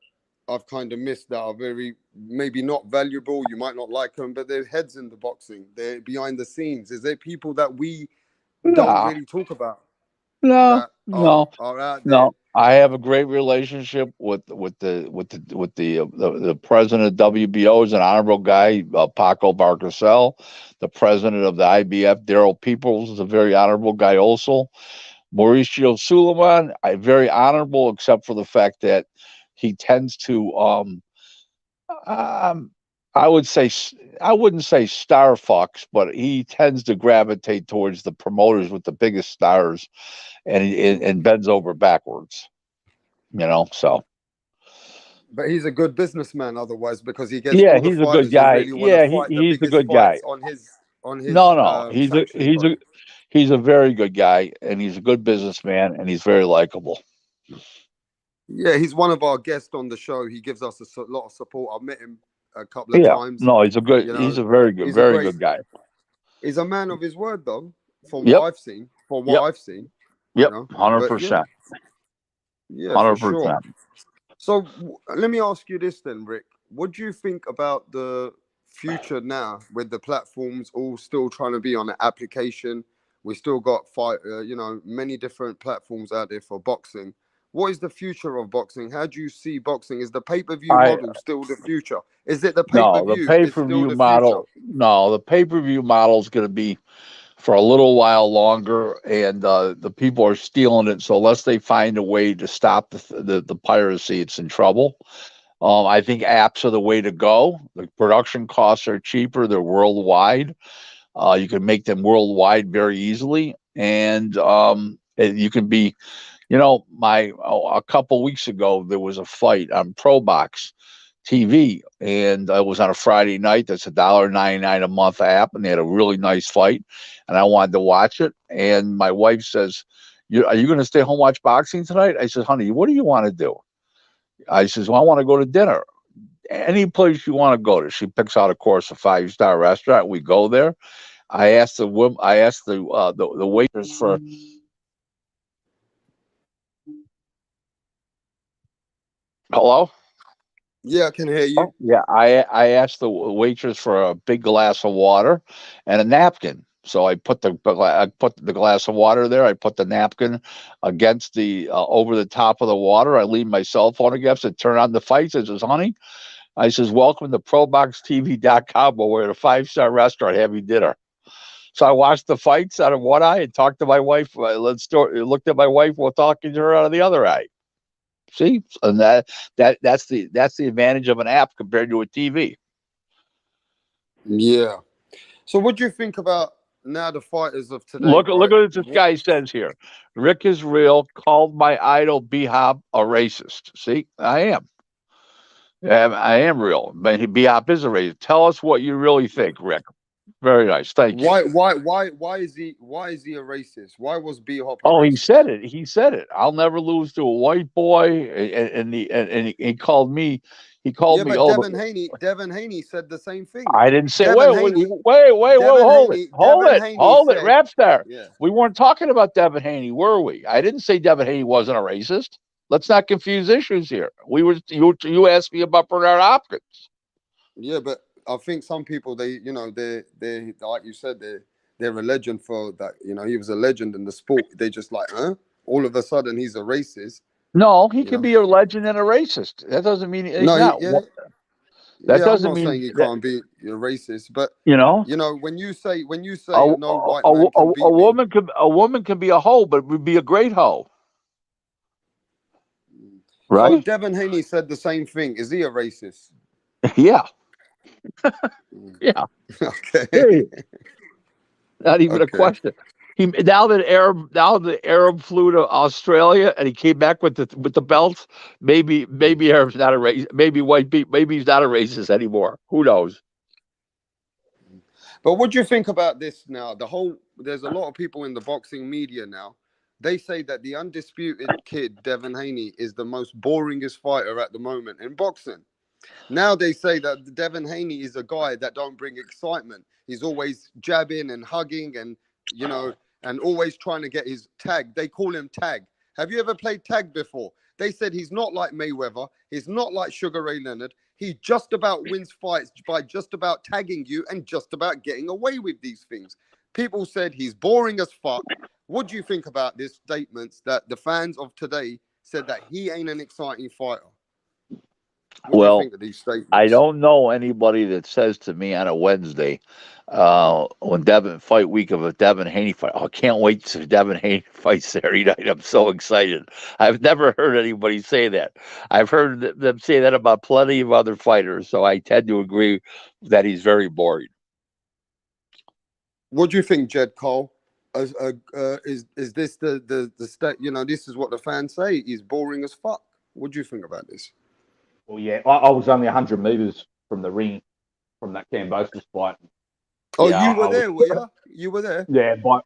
I've kind of missed that are very maybe not valuable? You might not like them, but they're heads in the boxing. They're behind the scenes. Is there people that we don't No, really talk about no, that no, are out there? no. I have a great relationship with the president of WBO is an honorable guy, Paco Barcasel. The president of the IBF, Daryl Peoples, is a very honorable guy also. Mauricio Suleiman, very honorable, except for the fact that he tends to, um, I would say, I wouldn't say star fucks, but he tends to gravitate towards the promoters with the biggest stars, and bends over backwards. So But he's a good businessman otherwise, because he gets yeah, all the he's a good fighters who guy. really want to Yeah, fight the he's a biggest good guy. fights on his No, sanctioning body. he's a very good guy, and he's a good businessman, and he's very likable. Yeah, he's one of our guests on the show. He gives us a lot of support. I've met him a couple of Yeah, times. no, he's a good. You He's know, a very he's a very great. good guy. He's a man of his word, though. From what Yep, I've seen, yep, you yep. know. But 100%, yeah, for sure. 100%. So let me ask you this then, Rick. What do you think about the future now with the platforms all still trying to be on an application? We still got many different platforms out there for boxing. What is the future of boxing? How do you see boxing? Is the pay-per-view I model still the future? Is it the No, the pay-per-view pay is per still view the future? model. No, the pay per view model is going to be for a little while longer, and the people are stealing it. So unless they find a way to stop the piracy, it's in trouble. I think apps are the way to go. The production costs are cheaper. They're worldwide. You can make them worldwide very easily, and you can be. A couple weeks ago there was a fight on Pro Box TV, and it was on a Friday night. That's $1.99 a month app, and they had a really nice fight, and I wanted to watch it. And my wife says, "Are you going to stay home watch boxing tonight?" I said, "Honey, what do you want to do?" I says, "Well, I want to go to dinner. Any place you want to go to." She picks out, of course, a 5-star restaurant. We go there. I asked the waitress for. Hello. Yeah, I can hear you. Oh, yeah. I asked the waitress for a big glass of water and a napkin. So I put the glass of water there. I put the napkin against the over the top of the water. I leaned my cell phone against it, turn on the fights. I says, "Honey," I says, "welcome to ProBoxTV.com. We're at a 5-star restaurant having dinner." So I watched the fights out of one eye and talked to my wife. Looked at my wife while talking to her out of the other eye. See, and that's the advantage of an app compared to a TV. Yeah. So what do you think about now the fighters of today, Look right? at what this guy says here. Rick is real. Called my idol B-Hop a racist. See, I am. I am real. But B-Hop is a racist. Tell us what you really think, Rick. Very nice. Thank you. Why is he a racist? Why was B Hop a Oh, he racist? said it. He said it. I'll never lose to a white boy. And he called me. He called Yeah, me. but Oh, Devin Haney said the same thing. I didn't say. Devin Wait, Haney, hold Devin it, Haney said, Rapstar. yeah, We weren't talking about Devin Haney, were we? I didn't say Devin Haney wasn't a racist. Let's not confuse issues here. You asked me about Bernard Hopkins. yeah, but I think some people they like you said they're a legend for that. You know, he was a legend in the sport. They just like, huh? All of a sudden he's a racist. No, he You can know, be a legend and a racist. That doesn't mean he's no, not. yeah, That yeah. I'm doesn't not mean saying he that. can't be a racist, but You know, when you a, say no white man can a beat me. woman can be a hoe, but would be a great hoe, So right? Devin Haney said the same thing. Is he a racist? Yeah, Mm. yeah. Okay. Period. Not even a Okay. question. Now the Arab flew to Australia and he came back with the belt. Maybe Arab's not a race. Maybe maybe he's not a racist anymore. Who knows? But what do you think about this now? There's a lot of people in the boxing media now. They say that the undisputed kid, Devin Haney, is the most boringest fighter at the moment in boxing. Now they say that Devin Haney is a guy that don't bring excitement. He's always jabbing and hugging and, and always trying to get his tag. They call him tag. Have you ever played tag before? They said he's not like Mayweather. He's not like Sugar Ray Leonard. He just about wins fights by just about tagging you and just about getting away with these things. People said he's boring as fuck. What do you think about these statements that the fans of today said that he ain't an exciting fighter? What do you think of these statements? I don't know anybody that says to me on a Wednesday, when Devin fight week of a Devin Haney fight, I can't wait to Devin Haney fight Saturday night. I'm so excited. I've never heard anybody say that. I've heard them say that about plenty of other fighters, so I tend to agree that he's very boring. What do you think, Jed Cole? Is this the state? You know, this is what the fans say. He's boring as fuck. What do you think about this? Well, yeah, I was only 100 meters from the ring from that Cambosis fight. Oh, Yeah, you were there, were you? You were there? Yeah, but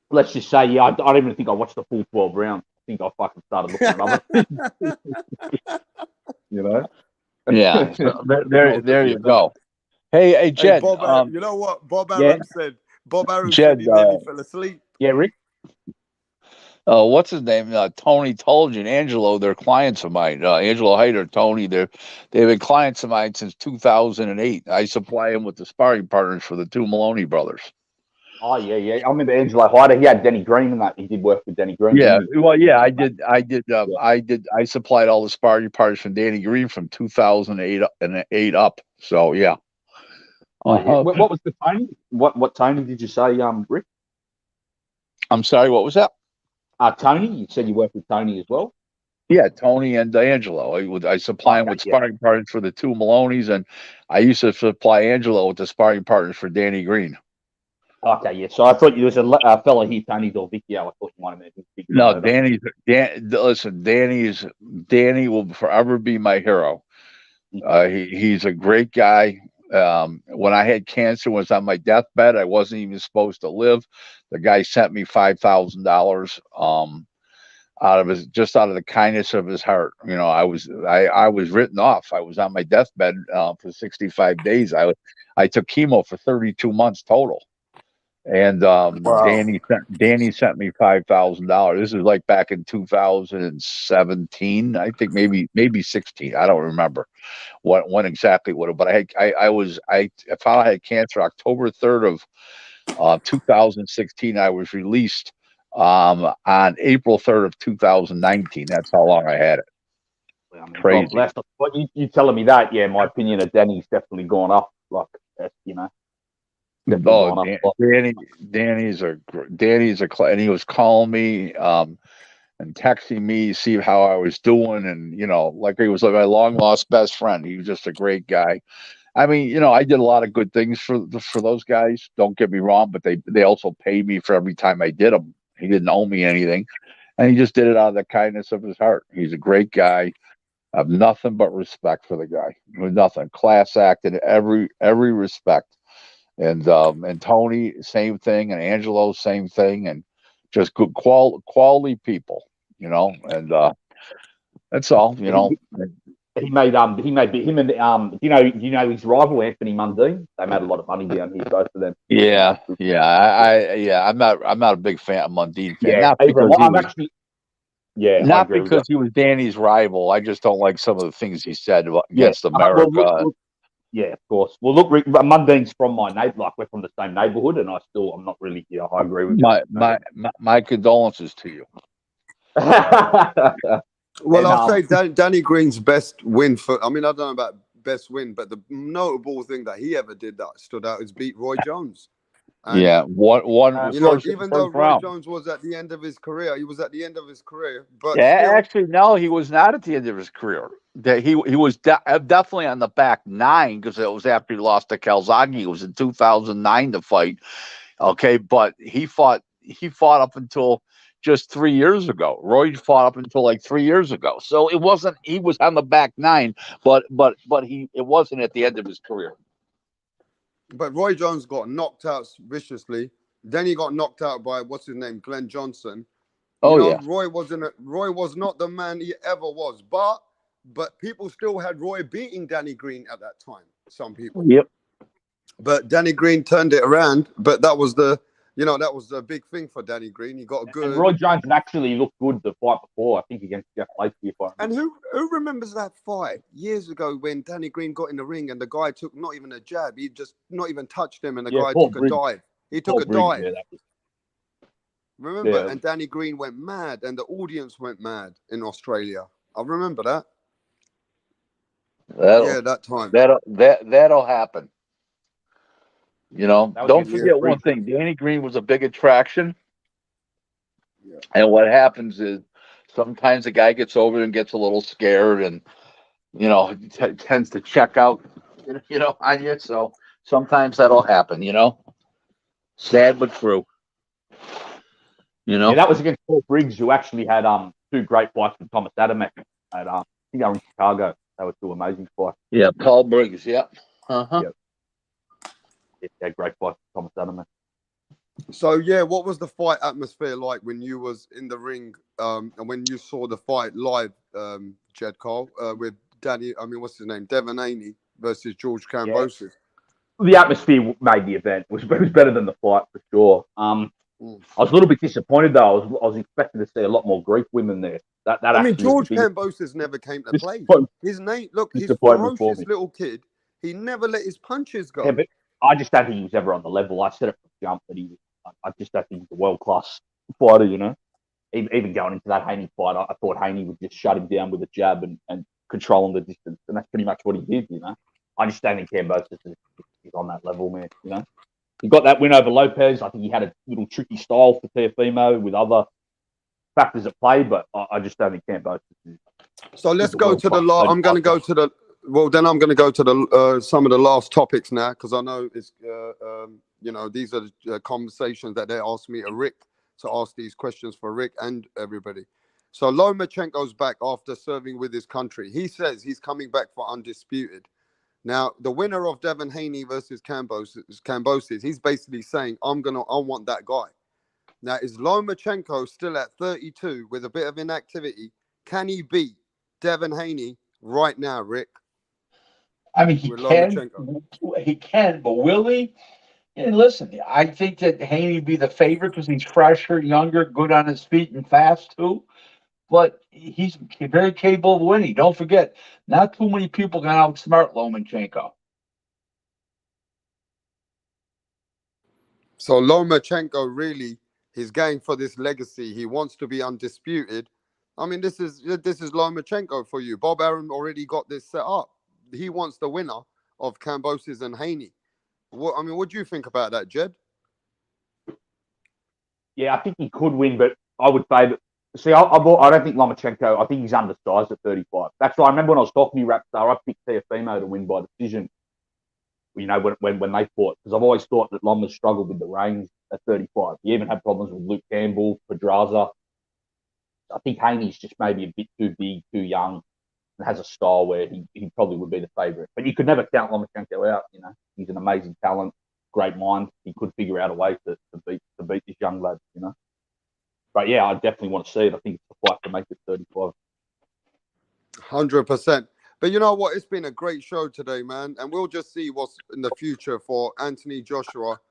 let's just say, yeah, I don't even think I watched the full 12 rounds. I think I fucking started looking at other you know? Yeah, so there you go. Hey, Jed. Hey, Bob, you know what Bob Arum yeah. said? Bob Arum Jed, said he nearly fell asleep. Yeah, Rick? What's his name? Tony Toljan and Angelo, they're clients of mine. Angelo Hyder, Tony, they've been clients of mine since 2008. I supply them with the sparring partners for the two Maloney brothers. Oh, yeah. I remember Angelo Hyder. He had Denny Green and that. He did work with Denny Green. Yeah, well, yeah, I did. I supplied all the sparring partners from Danny Green from 2008 up. So yeah. What was the Tony? What Tony did you say, Rick? I'm sorry, what was that? Tony, you said you worked with Tony as well? Yeah, Tony and Angelo. I supply him with sparring partners for the two Maloneys, and I used to supply Angelo with the sparring partners for Danny Green. Okay, yeah. So I thought you was a fella here, Tony Delvicchio. I thought you wanted to. No, listen, Danny will forever be my hero. He's a great guy. When I had cancer, was on my deathbed, I wasn't even supposed to live. The guy sent me $5,000 out of the kindness of his heart. You know, I was written off. I was on my deathbed for 65 days. I took chemo for 32 months total. And Danny sent me $5,000. This is like back in 2017, I think, maybe 16. I don't remember when exactly but I found I had cancer October 3rd of 2016. I was released on April 3rd of 2019. That's how long I had it. I mean, crazy. But you telling me that? Yeah, my opinion of Danny's definitely gone up. Like, you know. Oh, Danny's a and he was calling me and texting me, see how I was doing, and you know, like he was like my long lost best friend. He was just a great guy. I mean, you know, I did a lot of good things for those guys. Don't get me wrong, but they also paid me for every time I did them. He didn't owe me anything, and he just did it out of the kindness of his heart. He's a great guy. I have nothing but respect for the guy. Nothing. Class act in every respect. And Tony, same thing, and Angelo, same thing, and just good quality people, you know, and that's all, you know. He made him and you know his rival Anthony Mundine. They made a lot of money down here, both of them. Yeah. I'm not a big fan of Mundine. Yeah, not because he was Danny's rival. I just don't like some of the things he said against America. Yeah, of course. Well, look, Rick, Mundine's from my neighborhood. Like, we're from the same neighborhood, and I'm not really. Yeah, I agree with you. My condolences to you. Well, I'll say Danny Green's best win I don't know about best win, but the notable thing that he ever did that stood out is beat Roy Jones. And, yeah, even though Roy Jones was at the end of his career, he was at the end of his career. But actually, no, he was not at the end of his career. That he was definitely on the back nine, because it was after he lost to Calzaghe. It was in 2009 to fight. Okay, but he fought up until just 3 years ago. Roy fought up until like 3 years ago. So it wasn't. He was on the back nine, but it wasn't at the end of his career. But Roy Jones got knocked out viciously. Then he got knocked out by what's his name, Glenn Johnson. Yeah. Roy was not the man he ever was, but people still had Roy beating Danny Green at that time. Some people. Yep. But Danny Green turned it around. But that was the You know, that was a big thing for Danny Green. He got a good. And Roy Jones had actually looked good the fight before, I think, against Jeff Lacey. If I remember. And who remembers that fight years ago when Danny Green got in the ring and the guy took not even a jab, he just not even touched him, and the guy Paul took Briggs. a dive. He took a Briggs, dive. yeah, that was... Remember? Yeah. And Danny Green went mad, and the audience went mad in Australia. I remember that. That time. That'll happen. You know, don't forget one Briggs. thing. Danny Green was a big attraction. Yeah. And what happens is sometimes the guy gets over and gets a little scared and, you know, tends to check out, you know, on you. So sometimes that'll happen, you know. Sad but true. You know. Yeah, that was against Paul Briggs, who actually had 2 great fights with Thomas Adamek. At, I think they were in Chicago. They were 2 amazing fights. Yeah, Paul Briggs, yeah. Uh-huh. Yeah. Yeah, great fight with Thomas Adamek. So yeah, what was the fight atmosphere like when you was in the ring and when you saw the fight live, Jed Cole, with what's his name, Devin Haney versus George Kambosos? Yeah. The atmosphere made the event. It was better than the fight for sure. I was a little bit disappointed though. I was expecting to see a lot more Greek women there. I mean, George Kambosos never came to play. His name, look, he's ferocious little kid. He never let his punches go. Yeah, but I just don't think he was ever on the level. I said it from the jump that he was. I just don't think he's a world-class fighter, you know. Even going into that Haney fight, I thought Haney would just shut him down with a jab and control him the distance, and that's pretty much what he did, you know. I just don't think Kambosos is on that level, man, you know. He got that win over Lopez. I think he had a little tricky style for Teofimo with other factors at play, but I just don't think Kambosos is. So let's go to the last. I'm going to go to the. Well, then I'm going to go to the some of the last topics now, because I know it's you know, these are the conversations that they asked me to Rick to ask these questions for Rick and everybody. So Lomachenko's back after serving with his country. He says he's coming back for undisputed. Now, the winner of Devin Haney versus Kambosos, he's basically saying, I want that guy. Now, is Lomachenko still at 32 with a bit of inactivity? Can he beat Devin Haney right now, Rick? I mean, he can, but will he? And listen, I think that Haney would be the favorite because he's fresher, younger, good on his feet, and fast too. But he's very capable of winning. Don't forget, not too many people can outsmart Lomachenko. So Lomachenko really, he's going for this legacy. He wants to be undisputed. I mean, this is Lomachenko for you. Bob Arum already got this set up. He wants the winner of Kambosos and Haney. What do you think about that, Jed? Yeah, I think he could win, but I would say that. See, I don't think Lomachenko. I think he's undersized at 35. That's why I remember when I was talking to you, Rapstar, I picked Teofimo to win by decision. You know, when they fought, because I've always thought that Loma struggled with the range at 35. He even had problems with Luke Campbell, Pedraza. I think Haney's just maybe a bit too big, too young, and has a style where he probably would be the favourite. But you could never count Lomachenko out. You know, he's an amazing talent, great mind. He could figure out a way to beat this young lad. You know. But yeah, I definitely want to see it. I think it's the fight to make it 35. 100%. But you know what? It's been a great show today, man. And we'll just see what's in the future for Anthony Joshua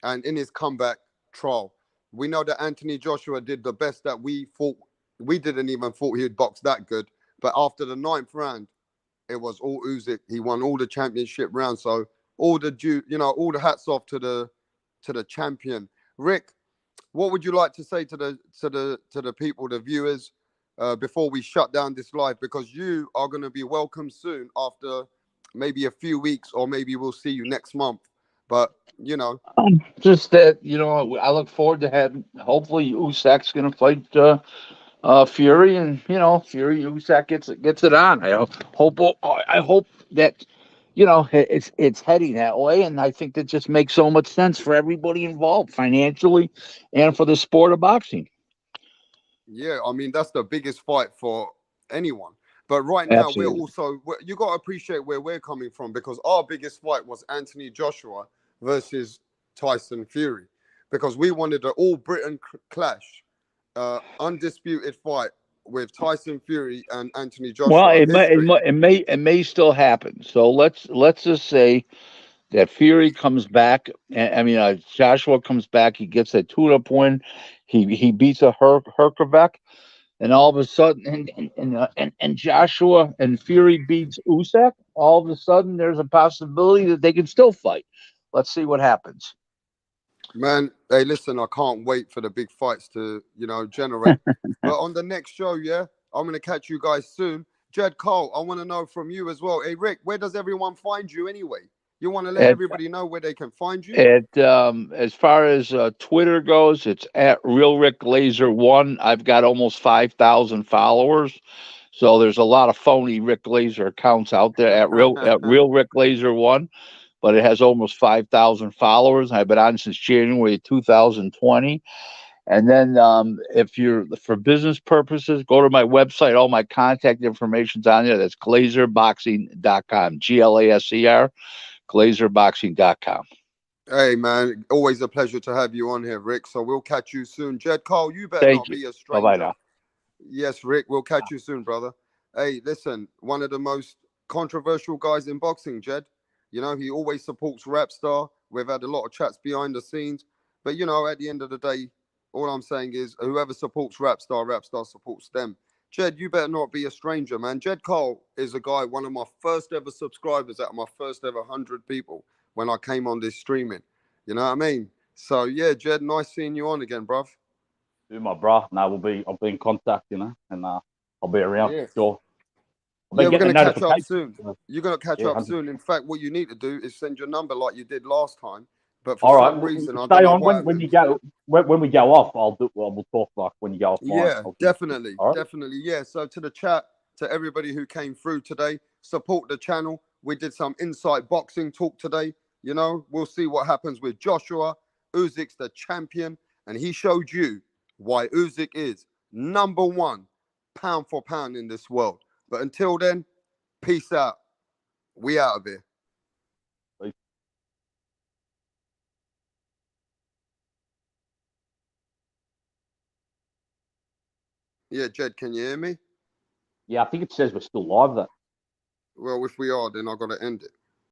and in his comeback trial. We know that Anthony Joshua did the best that we thought. We didn't even thought he'd box that good. But after the 9th round, it was all Usyk. He won all the championship rounds. So all the hats off to the champion. Rick, what would you like to say to the people, the viewers, before we shut down this live? Because you are going to be welcome soon after maybe a few weeks, or maybe we'll see you next month. But, you know. Just that, you know, I look forward to having, hopefully Usyk's going to fight Fury, and, you know, Usyk gets it on. I hope that, you know, it's heading that way, and I think that just makes so much sense for everybody involved, financially and for the sport of boxing. Yeah, I mean, that's the biggest fight for anyone. But right now, you got to appreciate where we're coming from, because our biggest fight was Anthony Joshua versus Tyson Fury, because we wanted an all-Britain clash, undisputed fight with Tyson Fury and Anthony Joshua. Well, it may still happen. So let's just say that Fury comes back. Joshua comes back. He gets a tune-up win. He beats a Herkovec, and all of a sudden, and Joshua and Fury beats Usyk. All of a sudden, there's a possibility that they can still fight. Let's see what happens. Man, hey, listen, I can't wait for the big fights to, generate. But on the next show, yeah, I'm going to catch you guys soon. Jed Cole, I want to know from you as well. Hey, Rick, where does everyone find you anyway? You want to let everybody know where they can find you? As far as Twitter goes, it's at Real Rick Laser 1. I've got almost 5,000 followers. So there's a lot of phony Rick Laser accounts out there at Real Rick Laser 1. But it has almost 5,000 followers. I've been on since January 2020. And then if you're for business purposes, go to my website. All my contact information's on there. That's glazerboxing.com. GLASER, glazerboxing.com. Hey, man, always a pleasure to have you on here, Rick. So we'll catch you soon. Jed Cole, you better not be a stranger. Bye-bye now. Yes, Rick, we'll catch you soon, brother. Hey, listen, one of the most controversial guys in boxing, Jed. He always supports Rapstar. We've had a lot of chats behind the scenes. But, at the end of the day, all I'm saying is whoever supports Rapstar supports them. Jed, you better not be a stranger, man. Jed Cole is a guy, one of my first ever subscribers out of my first ever 100 people when I came on this streaming. You know what I mean? So, yeah, Jed, nice seeing you on again, bruv. Do my bro. No, I'll be in contact, and I'll be around. Yeah. Sure. Yeah, we're going to catch up soon. You're going to catch up 100%. soon. In fact, what you need to do is send your number like you did last time. But All for right, some reason, I stay don't know on what when you happened. go when we go off. We'll talk like when you go off. Yeah, definitely. All right? Definitely. Yeah. So to the chat, to everybody who came through today, support the channel. We did some insight boxing talk today. We'll see what happens with Joshua. Usyk's the champion, and he showed you why Usyk is number one pound for pound in this world. But until then, peace out. We out of here. Yeah, Jed, can you hear me? Yeah, I think it says we're still live though. Well, if we are, then I've got to end it.